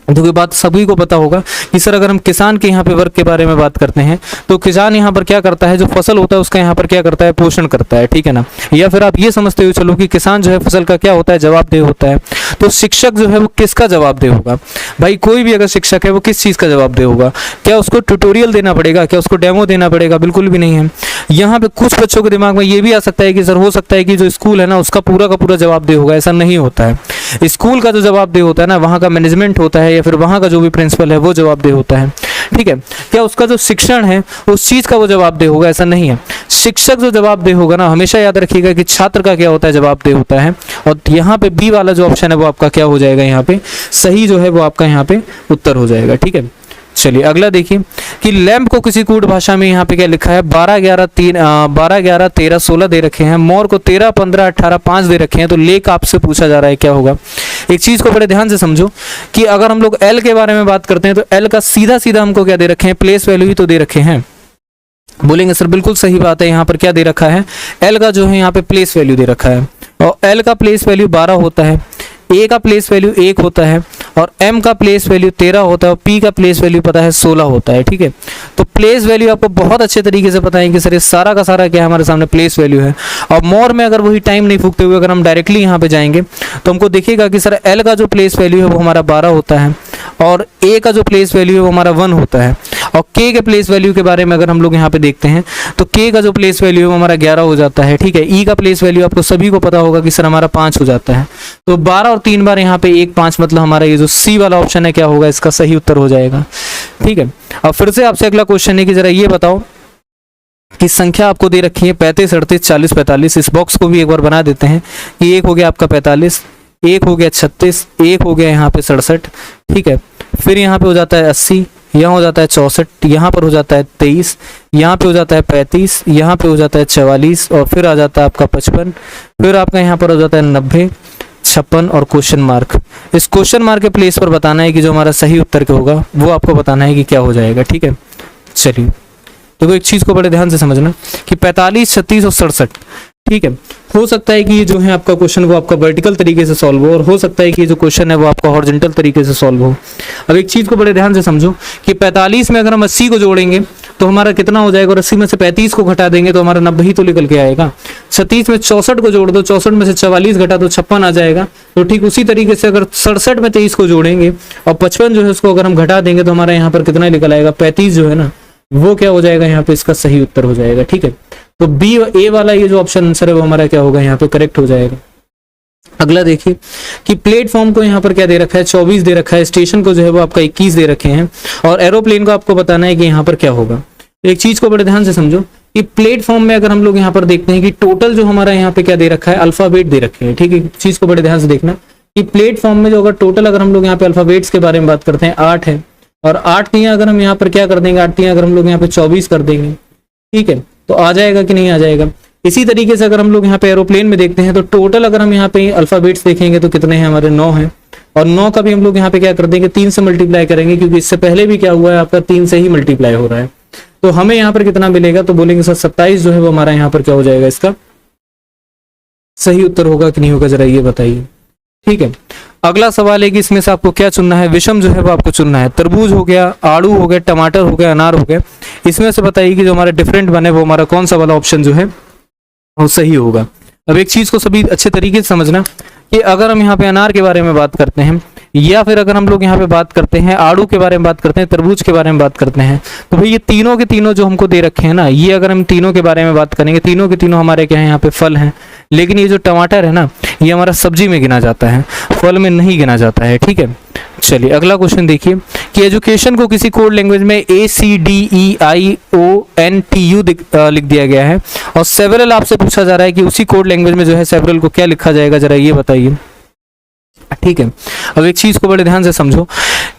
तो ये बात सभी को पता होगा कि सर अगर हम किसान के यहाँ पे वर्क के बारे में बात करते हैं तो किसान यहाँ पर क्या करता है, जो फसल होता है उसका यहाँ पर क्या करता है, पोषण करता है। ठीक है ना, या फिर आप ये समझते हुए चलो कि किसान जो है फसल का क्या होता है, जवाबदेह होता है। तो शिक्षक जो है वो किसका जवाबदेह होगा, भाई कोई भी अगर शिक्षक है वो किस चीज़ का जवाबदेह होगा, क्या उसको ट्यूटोरियल देना पड़ेगा, क्या उसको डेमो देना पड़ेगा, बिल्कुल भी नहीं है। यहाँ पे कुछ बच्चों के दिमाग में ये भी आ सकता है कि सर हो सकता है कि जो स्कूल है ना उसका पूरा का पूरा जवाबदेह होगा, ऐसा नहीं होता है। स्कूल का जो जवाबदेह होता है ना, वहाँ का मैनेजमेंट होता है, या फिर वहाँ का जो भी प्रिंसिपल है वो जवाबदेह होता है। ठीक है, क्या उसका जो शिक्षण है उस चीज का वो जवाबदेह होगा, ऐसा नहीं है। शिक्षक जो जवाबदेह होगा ना, हमेशा याद रखिएगा कि छात्र का क्या होता है, जवाबदेह होता है। और यहाँ पे B वाला जो ऑप्शन है वो आपका क्या हो जाएगा, यहाँ पे सही जो है वो आपका यहाँ पे उत्तर हो जाएगा। ठीक है, चलिए अगला देखिए कि लैंप को किसी कूट भाषा में यहाँ पे क्या लिखा है, 12 11 13 16 दे रखे हैं, मोर को 13 15 18 5 दे रखे हैं। तो लेक आपसे पूछा जा रहा है क्या होगा। एक चीज को बड़े ध्यान से समझो कि अगर हम लोग L के बारे में बात करते हैं तो L का सीधा सीधा हमको क्या दे रखे हैं, प्लेस वैल्यू ही तो दे रखे हैं। बोलेंगे सर बिल्कुल सही बात है, यहाँ पर क्या दे रखा है, L का जो है यहाँ पे प्लेस वैल्यू दे रखा है, और L का प्लेस वैल्यू 12 होता है। ए का प्लेस वैल्यू 1 होता है और एम का प्लेस वैल्यू 13 होता है और पी का प्लेस वैल्यू पता है 16 होता है। ठीक है, तो प्लेस वैल्यू आपको बहुत अच्छे तरीके से पता है कि सर ये सारा का सारा क्या है, हमारे सामने प्लेस वैल्यू है। और मोर में अगर वही टाइम नहीं फूकते हुए अगर हम डायरेक्टली यहाँ पे जाएंगे तो हमको देखिएगा कि सर एल का जो प्लेस वैल्यू है वो हमारा 12 होता है और ए का जो प्लेस वैल्यू है वो हमारा 1 होता है। और के के प्लेस वैल्यू के बारे में अगर हम लोग यहाँ पे देखते हैं तो के का जो प्लेस वैल्यू है वो हमारा 11 हो जाता है। ठीक है, ई का प्लेस वैल्यू आपको सभी को पता होगा कि सर हमारा 5 हो जाता है। तो 12 और 3 बार यहाँ पे 1 5 मतलब हमारा ये जो सी वाला ऑप्शन है क्या होगा, इसका सही उत्तर हो जाएगा। ठीक है, अब फिर से आपसे अगला क्वेश्चन है कि जरा ये बताओ कि संख्या आपको दे रखी है 35 38 40 45। इस बॉक्स को भी एक बार बना देते हैं कि एक हो गया आपका 45, एक हो गया 36, एक हो गया यहाँ पे 67। ठीक है, फिर यहाँ पे हो जाता है 80, यहाँ हो जाता है 64, यहाँ पर हो जाता है 23, यहाँ पे हो जाता है 35, यहाँ पे हो जाता है 44 और फिर आ जाता है आपका 55, फिर आपका यहाँ पर हो जाता है 90, 56 और क्वेश्चन मार्क। इस क्वेश्चन मार्क के प्लेस पर बताना है कि जो हमारा सही उत्तर क्या होगा वो आपको बताना है कि क्या हो जाएगा। ठीक है, चलिए देखो एक चीज़ को बड़े ध्यान से समझना कि 45 36 और 67। ठीक है, हो सकता है कि ये जो है आपका क्वेश्चन वो आपका वर्टिकल तरीके से सॉल्व हो और हो सकता है कि ये जो क्वेश्चन है वो आपका हॉरिजॉन्टल तरीके से सॉल्व हो। अब एक चीज़ को बड़े ध्यान से समझो कि 45 में अगर हम 80 को जोड़ेंगे तो हमारा कितना हो जाएगा और 80 में से 35 को घटा देंगे तो हमारा 90 ही तो निकल के आएगा। 37 में 64 को जोड़ दो, 64 में से 44 घटा तो 56 आ जाएगा। तो ठीक उसी तरीके से अगर 67 में 23 को जोड़ेंगे और 55 जो है उसको अगर हम घटा देंगे तो हमारा यहाँ पर कितना निकल आएगा, 35 जो है ना वो क्या हो जाएगा, यहाँ पे इसका सही उत्तर हो जाएगा। ठीक है, तो बी ए वाला ये जो ऑप्शन आंसर है वो हमारा क्या होगा, यहाँ पे करेक्ट हो जाएगा। अगला देखिए कि प्लेटफॉर्म को यहाँ पर क्या दे रखा है, 24 दे रखा है, स्टेशन को जो है वो आपका 21 दे रखे हैं और एरोप्लेन को आपको बताना है कि यहाँ पर क्या होगा। एक चीज को बड़े ध्यान से समझो कि प्लेटफॉर्म में अगर हम लोग यहाँ पर देखते हैं कि टोटल जो हमारा यहाँ पे क्या दे रखा है, अल्फाबेट दे रखे हैं। ठीक है, चीज को बड़े ध्यान से देखना कि प्लेटफॉर्म में जो अगर टोटल अगर हम लोग यहाँ पे अल्फाबेट्स के बारे में बात करते हैं 8 है और 8 तियां अगर हम यहाँ पर क्या कर देंगे, 8 तियां अगर हम लोग यहाँ पे 24 कर देंगे। ठीक है, तो आ जाएगा कि नहीं आ जाएगा। इसी तरीके से अगर हम लोग यहाँ पे एरोप्लेन में देखते हैं तो टोटल अगर हम यहाँ पे अल्फाबेट्स देखेंगे तो कितने हैं हमारे, 9 हैं और 9 का भी हम लोग यहाँ पे क्या कर देंगे, 3 से मल्टीप्लाई करेंगे क्योंकि इससे पहले भी क्या हुआ है आपका 3 से ही मल्टीप्लाई हो रहा है। तो हमें यहाँ पर कितना मिलेगा, तो बोलेंगे सर 27 जो है वो हमारा यहाँ पर क्या हो जाएगा, इसका सही उत्तर होगा कि नहीं होगा, जरा ये बताइए। ठीक है, अगला सवाल है कि इसमें से आपको क्या चुनना है, विषम जो है वो आपको चुनना है। तरबूज हो गया, आड़ू हो गया, टमाटर हो गया, अनार हो गया। इसमें से बताइए कि जो हमारा डिफरेंट बने वो हमारा कौन सा वाला ऑप्शन जो है वो सही होगा। अब एक चीज को सभी अच्छे तरीके से समझना कि अगर हम यहाँ पे अनार के बारे में बात करते हैं या फिर अगर हम लोग यहाँ पे बात करते हैं आड़ू के बारे में बात करते हैं, तरबूज के बारे में बात करते हैं, तो भाई ये तीनों के तीनों जो हमको दे रखे हैं ना, ये अगर हम तीनों के बारे में बात करेंगे, तीनों के तीनों हमारे क्या है यहाँ पे फल हैं। लेकिन ये जो टमाटर है ना, ये हमारा सब्जी में गिना जाता है, फल में नहीं गिना जाता है। ठीक है, चलिए अगला क्वेश्चन देखिए कि एजुकेशन को किसी कोड लैंग्वेज में ACDEIONTU लिख दिया गया है और सेवरल आपसे पूछा जा रहा है कि उसी कोड लैंग्वेज में जो है सेवरल को क्या लिखा जाएगा, जरा ये बताइए। ठीक है, अब एक चीज को बड़े ध्यान से समझो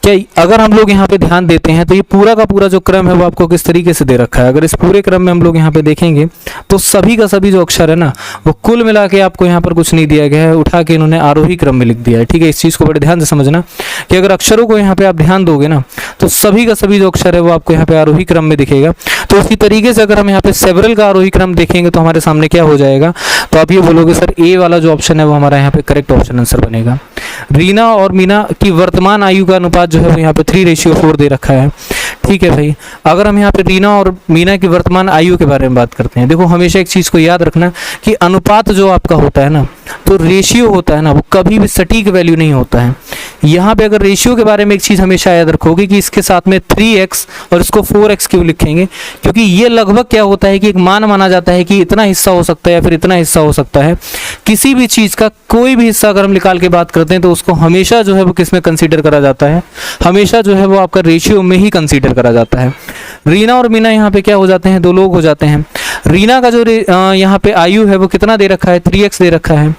कि अगर हम लोग यहाँ पे ध्यान देते हैं तो ये पूरा का पूरा जो क्रम है वो आपको किस तरीके से दे रखा है। अगर इस पूरे क्रम में हम लोग यहाँ पे देखेंगे तो सभी का सभी जो अक्षर है ना वो कुल मिला के आपको यहाँ पर कुछ नहीं दिया गया है, उठा के इन्होंने आरोही क्रम में लिख दिया है। ठीक है, इस चीज को बड़े ध्यान से समझना कि अगर अक्षरों को यहाँ पे आप ध्यान दोगे ना तो सभी का सभी जो अक्षर है वो आपको यहाँ पे आरोही क्रम में दिखेगा। तो इसी तरीके से अगर हम यहाँ पे सेवरल का आरोही क्रम देखेंगे तो हमारे सामने क्या हो जाएगा, तो आप ये बोलोगे सर ए वाला जो ऑप्शन है वो हमारा यहाँ पे करेक्ट ऑप्शन आंसर बनेगा। रीना और मीना की वर्तमान आयु का अनुपात जो है वो यहाँ पे 3:4 दे रखा है। ठीक है भाई, अगर हम यहाँ पे रीना और मीना की वर्तमान आयु के बारे में बात करते हैं, देखो हमेशा एक चीज को याद रखना कि अनुपात जो आपका होता है ना, तो रेशियो होता है ना, वो कभी भी सटीक वैल्यू नहीं होता है। यहाँ पे अगर रेशियो के बारे में एक चीज हमेशा याद रखोगे कि इसके साथ में 3x और इसको 4x क्यों लिखेंगे, क्योंकि ये लगभग क्या होता है कि एक मान माना जाता है कि इतना हिस्सा हो सकता है या फिर इतना हिस्सा हो सकता है। किसी भी चीज का कोई भी हिस्सा अगर हम निकाल के बात करते हैं तो उसको हमेशा जो है वो किस में कंसीडर करा जाता है, हमेशा जो है वो आपका रेशियो में ही कंसीडर करा जाता है। रीना और मीना यहाँ पे क्या हो जाते हैं, 2 लोग हो जाते हैं। रीना का जो यहाँ पे आयु है वो कितना दे रखा है, 3x दे रखा है।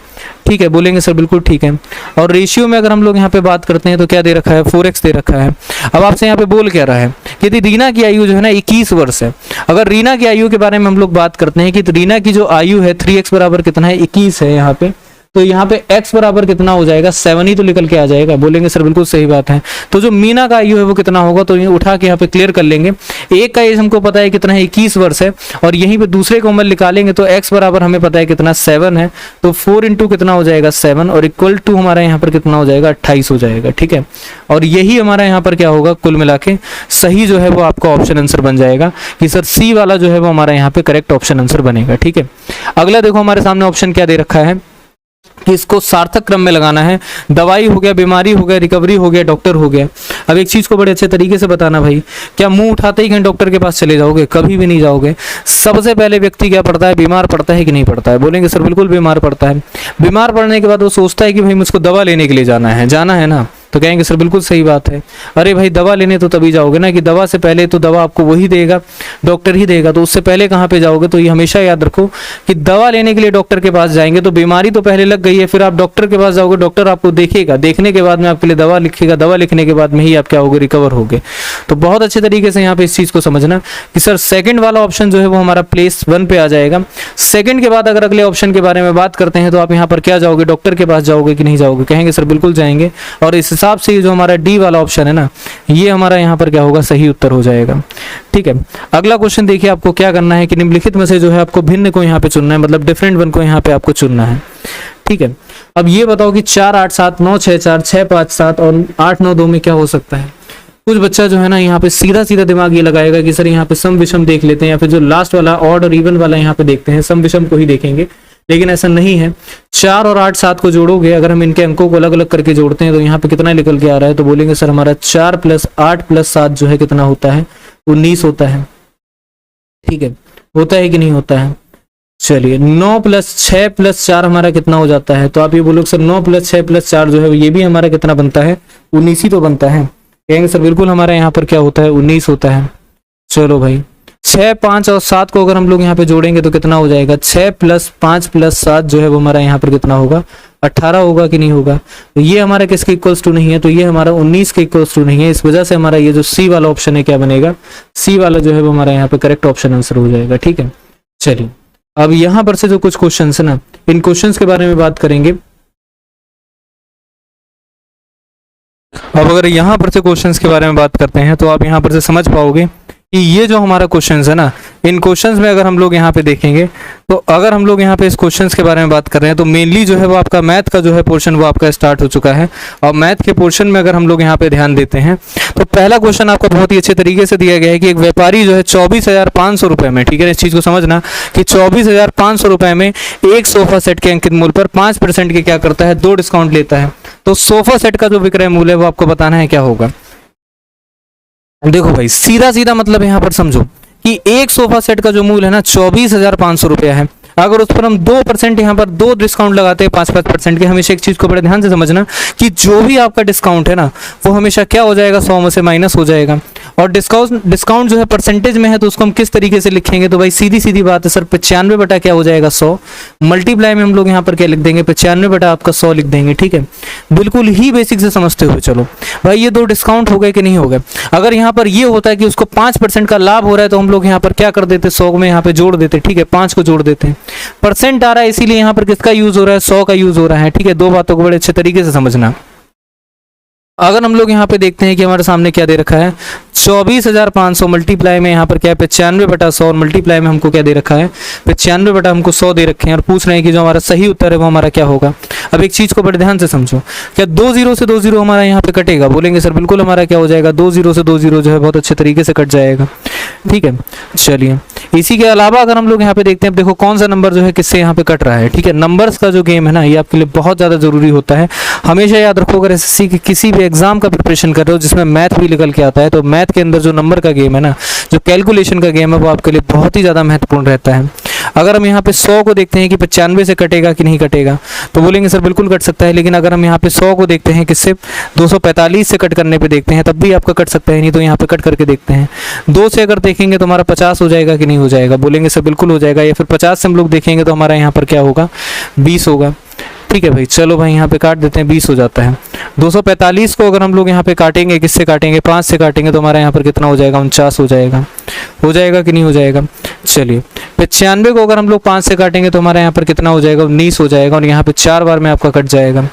ठीक है, बोलेंगे सर बिल्कुल ठीक है। और रेशियो में अगर हम लोग यहाँ पे बात करते हैं तो क्या दे रखा है, 4x दे रखा है। अब आपसे यहाँ पे बोल क्या रहा है कि यदि रीना की आयु जो है ना 21 वर्ष है, अगर रीना की आयु के बारे में हम लोग बात करते हैं कि तो रीना की जो आयु है 3x बराबर कितना है, 21 है यहाँ पे, तो यहाँ पे x बराबर कितना हो जाएगा 7 ही तो निकल के आ जाएगा। बोलेंगे सर बिल्कुल सही बात है। तो जो मीना का आयु है वो कितना होगा, तो ये उठा के यहाँ पे क्लियर कर लेंगे। एक का एज हमको पता है कितना है 21 वर्ष है, और यहीं पे दूसरे को उम्र निकालेंगे तो x बराबर हमें पता है कितना 7 है, तो 4 इंटू कितना हो जाएगा 7, और इक्वल टू हमारा यहाँ पर कितना हो जाएगा 28 हो जाएगा। ठीक है, और यही हमारा यहाँ पर क्या होगा, कुल मिला के सही जो है वो आपका ऑप्शन आंसर बन जाएगा कि सर सी वाला जो है वो हमारा यहाँ पे करेक्ट ऑप्शन आंसर बनेगा। ठीक है, अगला देखो हमारे सामने ऑप्शन क्या दे रखा है कि इसको सार्थक क्रम में लगाना है। दवाई हो गया, बीमारी हो गया, रिकवरी हो गया, डॉक्टर हो गया। अब एक चीज को बड़े अच्छे तरीके से बताना भाई, क्या मुंह उठाते ही कहीं डॉक्टर के पास चले जाओगे? कभी भी नहीं जाओगे। सबसे पहले व्यक्ति क्या पड़ता है, बीमार पड़ता है कि नहीं पड़ता है? बोलेंगे सर बिल्कुल बीमार पड़ता है। बीमार पड़ने के बाद वो सोचता है कि भाई मुझको दवा लेने के लिए जाना है ना, तो कहेंगे सर बिल्कुल सही बात है। अरे भाई दवा लेने तो तभी जाओगे ना, कि दवा से पहले तो दवा आपको वही देगा, डॉक्टर ही देगा, तो उससे पहले कहाँ पे जाओगे? तो ये हमेशा याद रखो कि दवा लेने के लिए डॉक्टर के पास जाएंगे तो बीमारी तो पहले लग गई है, फिर आप डॉक्टर के पास जाओगे, डॉक्टर आपको देखेगा, देखने के बाद में आपके लिए दवा लिखेगा, दवा लिखने के बाद में ही आप क्या होगे, रिकवर होगे। तो बहुत अच्छे तरीके से यहाँ पे इस चीज को समझना कि सर सेकंड वाला ऑप्शन जो है वो हमारा प्लेस 1 पे आ जाएगा। सेकंड के बाद अगर अगले ऑप्शन के बारे में बात करते हैं तो आप यहाँ पर क्या जाओगे, डॉक्टर के पास जाओगे कि नहीं जाओगे? कहेंगे सर बिल्कुल जाएंगे, और इस हिसाब से जो हमारा डी वाला ऑप्शन है ना, ये हमारा यहाँ पर क्या होगा, सही उत्तर हो जाएगा। ठीक है, अगला क्वेश्चन देखिए, आपको क्या करना है कि निम्नलिखित में से जो है आपको भिन्न को यहाँ पे चुनना है, मतलब डिफरेंट वन को यहाँ पे आपको चुनना है। ठीक है, अब ये बताओ कि 4 8 7 9 6 4 6 5 7 और 8 9 2 में क्या हो सकता है? कुछ बच्चा जो है ना यहाँ पे सीधा सीधा दिमाग ये लगाएगा कि सर यहाँ पे सम विषम देख लेते हैं, या फिर जो लास्ट वाला ऑड और इवन वाला यहाँ पे देखते हैं, सम विषम को ही देखेंगे, लेकिन ऐसा नहीं है। 4 और 8 7 को जोड़ोगे, अगर हम इनके अंकों को अलग अलग करके जोड़ते हैं तो यहाँ पे कितना निकल के आ रहा है, तो बोलेंगे सर हमारा 4 + 8 + 7 जो है कितना होता है, 19 होता है। ठीक है, होता है कि नहीं होता है? चलिए, 9 + 6 + 4 हमारा कितना हो जाता है? तो आप ये बोलोगे सर 9 + 6 + 4 जो है ये भी हमारा कितना बनता है, 19 ही तो बनता है। कहेंगे सर बिल्कुल हमारा यहाँ पर क्या होता है, 19 होता है। चलो भाई, 6 5 और 7 को अगर हम लोग यहाँ पे जोड़ेंगे तो कितना हो जाएगा, 6 + 5 + 7 जो है वो हमारा यहाँ पर कितना होगा, 18 होगा कि नहीं होगा? तो ये हमारा किसके इक्वल्स टू नहीं है, तो ये हमारा 19 के इक्वल्स टू नहीं है। इस वजह से हमारा ये जो सी वाला ऑप्शन है क्या बनेगा, सी वाला जो है वो हमारा यहाँ पे करेक्ट ऑप्शन आंसर हो जाएगा। ठीक है, चलिए अब यहाँ पर से जो कुछ क्वेश्चन है ना, इन क्वेश्चन के बारे में बात करेंगे। अब अगर यहाँ पर से क्वेश्चंस के बारे में बात करते हैं तो आप यहाँ पर से समझ पाओगे कि ये जो हमारा क्वेश्चंस है ना, इन क्वेश्चंस में अगर हम लोग यहाँ पे देखेंगे तो अगर हम लोग यहाँ पे इस क्वेश्चंस के बारे में बात कर रहे हैं तो मेनली जो है वो आपका मैथ का जो है पोर्शन वो आपका स्टार्ट हो चुका है। और मैथ के पोर्शन में अगर हम लोग यहाँ पे ध्यान देते हैं तो पहला क्वेश्चन आपका बहुत ही अच्छे तरीके से दिया गया है कि एक व्यापारी जो है 24,500 रुपये में, ठीक है, इस चीज़ को समझना कि 24,500 रुपये में एक सोफा सेट के अंकित मूल्य पर 5% के क्या करता है, 2 डिस्काउंट लेता है। तो सोफा सेट का जो विक्रय मूल्य है वो आपको बताना है क्या होगा। देखो भाई, सीधा सीधा मतलब यहाँ पर समझो कि एक सोफा सेट का जो मूल्य है ना 24,500 रुपया है। अगर उस पर हम 2% यहाँ पर 2 डिस्काउंट लगाते हैं 5% के, हमेशा एक चीज को बड़े ध्यान से समझना कि जो भी आपका डिस्काउंट है ना वो हमेशा क्या हो जाएगा, 100 में से माइनस हो जाएगा। और डिस्काउंट जो है परसेंटेज में है तो उसको हम किस तरीके से लिखेंगे, तो भाई सीधी सीधी बात है सर, 95 बटा क्या हो जाएगा 100, मल्टीप्लाई में हम लोग यहाँ पर क्या लिख देंगे, 95 बटा आपका 100 लिख देंगे। ठीक है, बिल्कुल ही बेसिक से समझते हुए चलो भाई, ये 2 डिस्काउंट हो गए कि नहीं हो गए। अगर यहाँ पर ये होता है कि उसको 5% का लाभ हो रहा है तो हम लोग यहाँ पर क्या कर देते, 100 में यहाँ पे जोड़ देते। ठीक है, 5 को जोड़ देते हैं, परसेंट आ रहा है इसीलिए यहाँ पर किसका यूज हो रहा है, 100 का यूज हो रहा है। ठीक है, 2 बातों को बड़े अच्छे तरीके से समझना। अगर हम लोग यहाँ पे देखते हैं कि हमारे सामने क्या दे रखा है, 24,500 मल्टीप्लाई में यहाँ पर क्या है 95 बटा 100, और मल्टीप्लाई में हमको क्या दे रखा है, 95 बटा हमको 100 दे रखे हैं, और पूछ रहे हैं कि जो हमारा सही उत्तर है वो हमारा क्या होगा। अब एक चीज को बड़े ध्यान से समझो, क्या 2 0 से 2 0 हमारा यहाँ पे कटेगा, बोलेंगे सर बिल्कुल हमारा क्या हो जाएगा, 2 0 से 2 0 जो है बहुत अच्छे तरीके से कट जाएगा। ठीक है, चलिए इसी के अलावा अगर हम लोग यहाँ पे देखते हैं, देखो कौन सा नंबर जो है किससे यहाँ पे कट रहा है। ठीक है, नंबर्स का जो गेम है ना ये आपके लिए बहुत ज्यादा जरूरी होता है। हमेशा याद रखो, अगर एसएससी के किसी भी एग्जाम का प्रिपरेशन कर रहे हो जिसमें मैथ भी निकल के आता है, तो मैथ के अंदर जो नंबर का गेम है ना, जो कैलकुलेशन का गेम है, वो आपके लिए बहुत ही ज्यादा महत्वपूर्ण रहता है। अगर हम यहाँ पे 100 को देखते हैं कि 95 से कटेगा कि नहीं कटेगा, तो बोलेंगे सर बिल्कुल कट सकता है। लेकिन अगर हम यहाँ पे 100 को देखते हैं किससे, 245 से कट करने पे देखते हैं, तब भी आपका कट सकता है, नहीं तो यहाँ पे कट करके देखते हैं। 2 से अगर देखेंगे तो हमारा 50 हो जाएगा कि नहीं हो जाएगा, बोलेंगे सर बिल्कुल हो जाएगा। या फिर 50 से हम लोग देखेंगे तो हमारा यहाँ पर क्या होगा, 20 होगा। ठीक है भाई, चलो भाई यहाँ पे काट देते हैं, 20 हो जाता है। 245 को अगर हम लोग यहाँ पे काटेंगे, किससे काटेंगे, 5 से काटेंगे, तो हमारा यहाँ पर कितना हो जाएगा, 49 हो जाएगा। हो जाएगा कि नहीं हो जाएगा। चलिए 95 को अगर हम लोग 5 से काटेंगे तो हमारे यहाँ पर कितना हो जाएगा, 19 हो जाएगा। और यहाँ पे 4 बार में आपका कट जाएगा।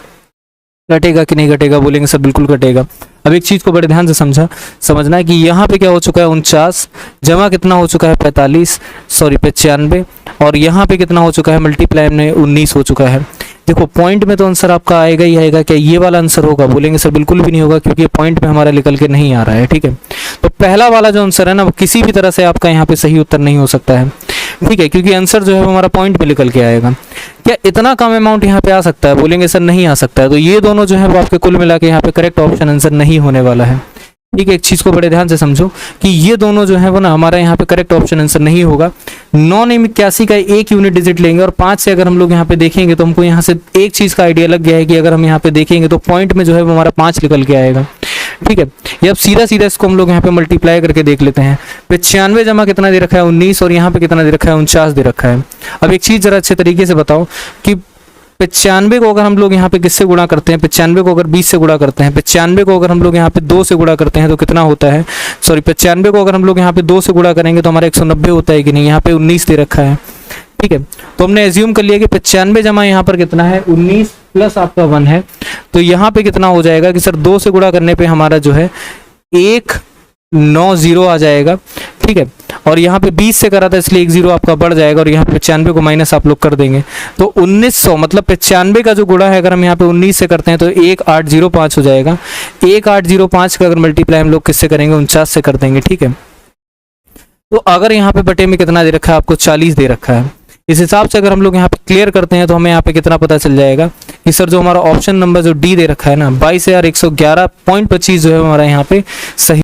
कटेगा कि नहीं कटेगा, बोलेंगे सर बिल्कुल कटेगा। अब एक चीज को बड़े ध्यान से समझना है कि यहाँ पे क्या हो चुका है, 49 जमा कितना हो चुका है, 95, और यहाँ पे कितना हो चुका है, मल्टीप्लाई में 19 हो चुका है। देखो पॉइंट में तो आंसर आपका आएगा ही आएगा। क्या ये वाला आंसर होगा, बोलेंगे सर बिल्कुल भी नहीं होगा, क्योंकि पॉइंट में हमारा निकल के नहीं आ रहा है। ठीक है, तो पहला वाला जो आंसर है ना, वो किसी भी तरह से आपका यहाँ पे सही उत्तर नहीं हो सकता है। ठीक है, क्योंकि आंसर जो है वो हमारा पॉइंट में निकल के आएगा। क्या इतना कम अमाउंट यहाँ पे आ सकता है, बोलेंगे सर नहीं आ सकता है। तो ये दोनों जो है वो आपके कुल मिला के यहाँ पे करेक्ट ऑप्शन आंसर नहीं होने वाला है। ठीक है, एक चीज को बड़े ध्यान से समझो कि ये दोनों जो है वो ना हमारा यहाँ पे करेक्ट ऑप्शन आंसर नहीं होगा। 981 का एक यूनिट डिजिट लेंगे और 5 से अगर हम लोग यहाँ पे देखेंगे तो हमको यहाँ से एक चीज का आइडिया लग गया है कि अगर हम यहाँ पे देखेंगे तो पॉइंट में जो है वो हमारा 5 निकल के आएगा। ठीक है, ये अब सीधा सीधा इसको हम लोग यहाँ पे मल्टीप्लाई करके देख लेते हैं। 95 जमा कितना दे रखा है, 19, और यहाँ पे कितना दे रखा है, 49 दे रखा है। अब एक चीज जरा अच्छे तरीके से बताओ कि 95 को अगर हम लोग यहाँ पे किससे गुणा करते हैं, 95 को अगर 20 से गुणा करते हैं, 95 को अगर हम लोग यहाँ पे 2 से गुणा करते हैं तो कितना होता है, 95 को अगर हम लोग यहाँ पे 2 से गुणा करेंगे तो हमारा 190 होता है कि नहीं। यहाँ पे 19 दे रखा है। ठीक है, तो हमने एज्यूम कर लिया कि 95 जमा यहाँ पर कितना है, 19 प्लस आपका 1 है। तो यहाँ पे कितना हो जाएगा कि सर 2 से गुणा करने पे हमारा जो है 190 आ जाएगा। ठीक है, और यहाँ पे 20 से करा था इसलिए 1 0 आपका बढ़ जाएगा, और यहाँ पे 95 को माइनस आप लोग कर देंगे तो 1900, मतलब 95 का जो गुणा है अगर हम यहाँ पे 19 से करते हैं तो 1805 हो जाएगा। 1805 का अगर मल्टीप्लाई हम लोग किससे करेंगे, 49 से कर देंगे। ठीक है, तो अगर यहाँ पे बटे में कितना दे रखा है आपको, 40 दे रखा है। इस हिसाब से अगर हम लोग यहाँ पे क्लियर करते हैं तो हमें यहाँ पे कितना पता चल जाएगा कि सर जो हमारा ऑप्शन नंबर जो डी दे रखा है ना, 22,111.25 जो है हमारा यहाँ पे सही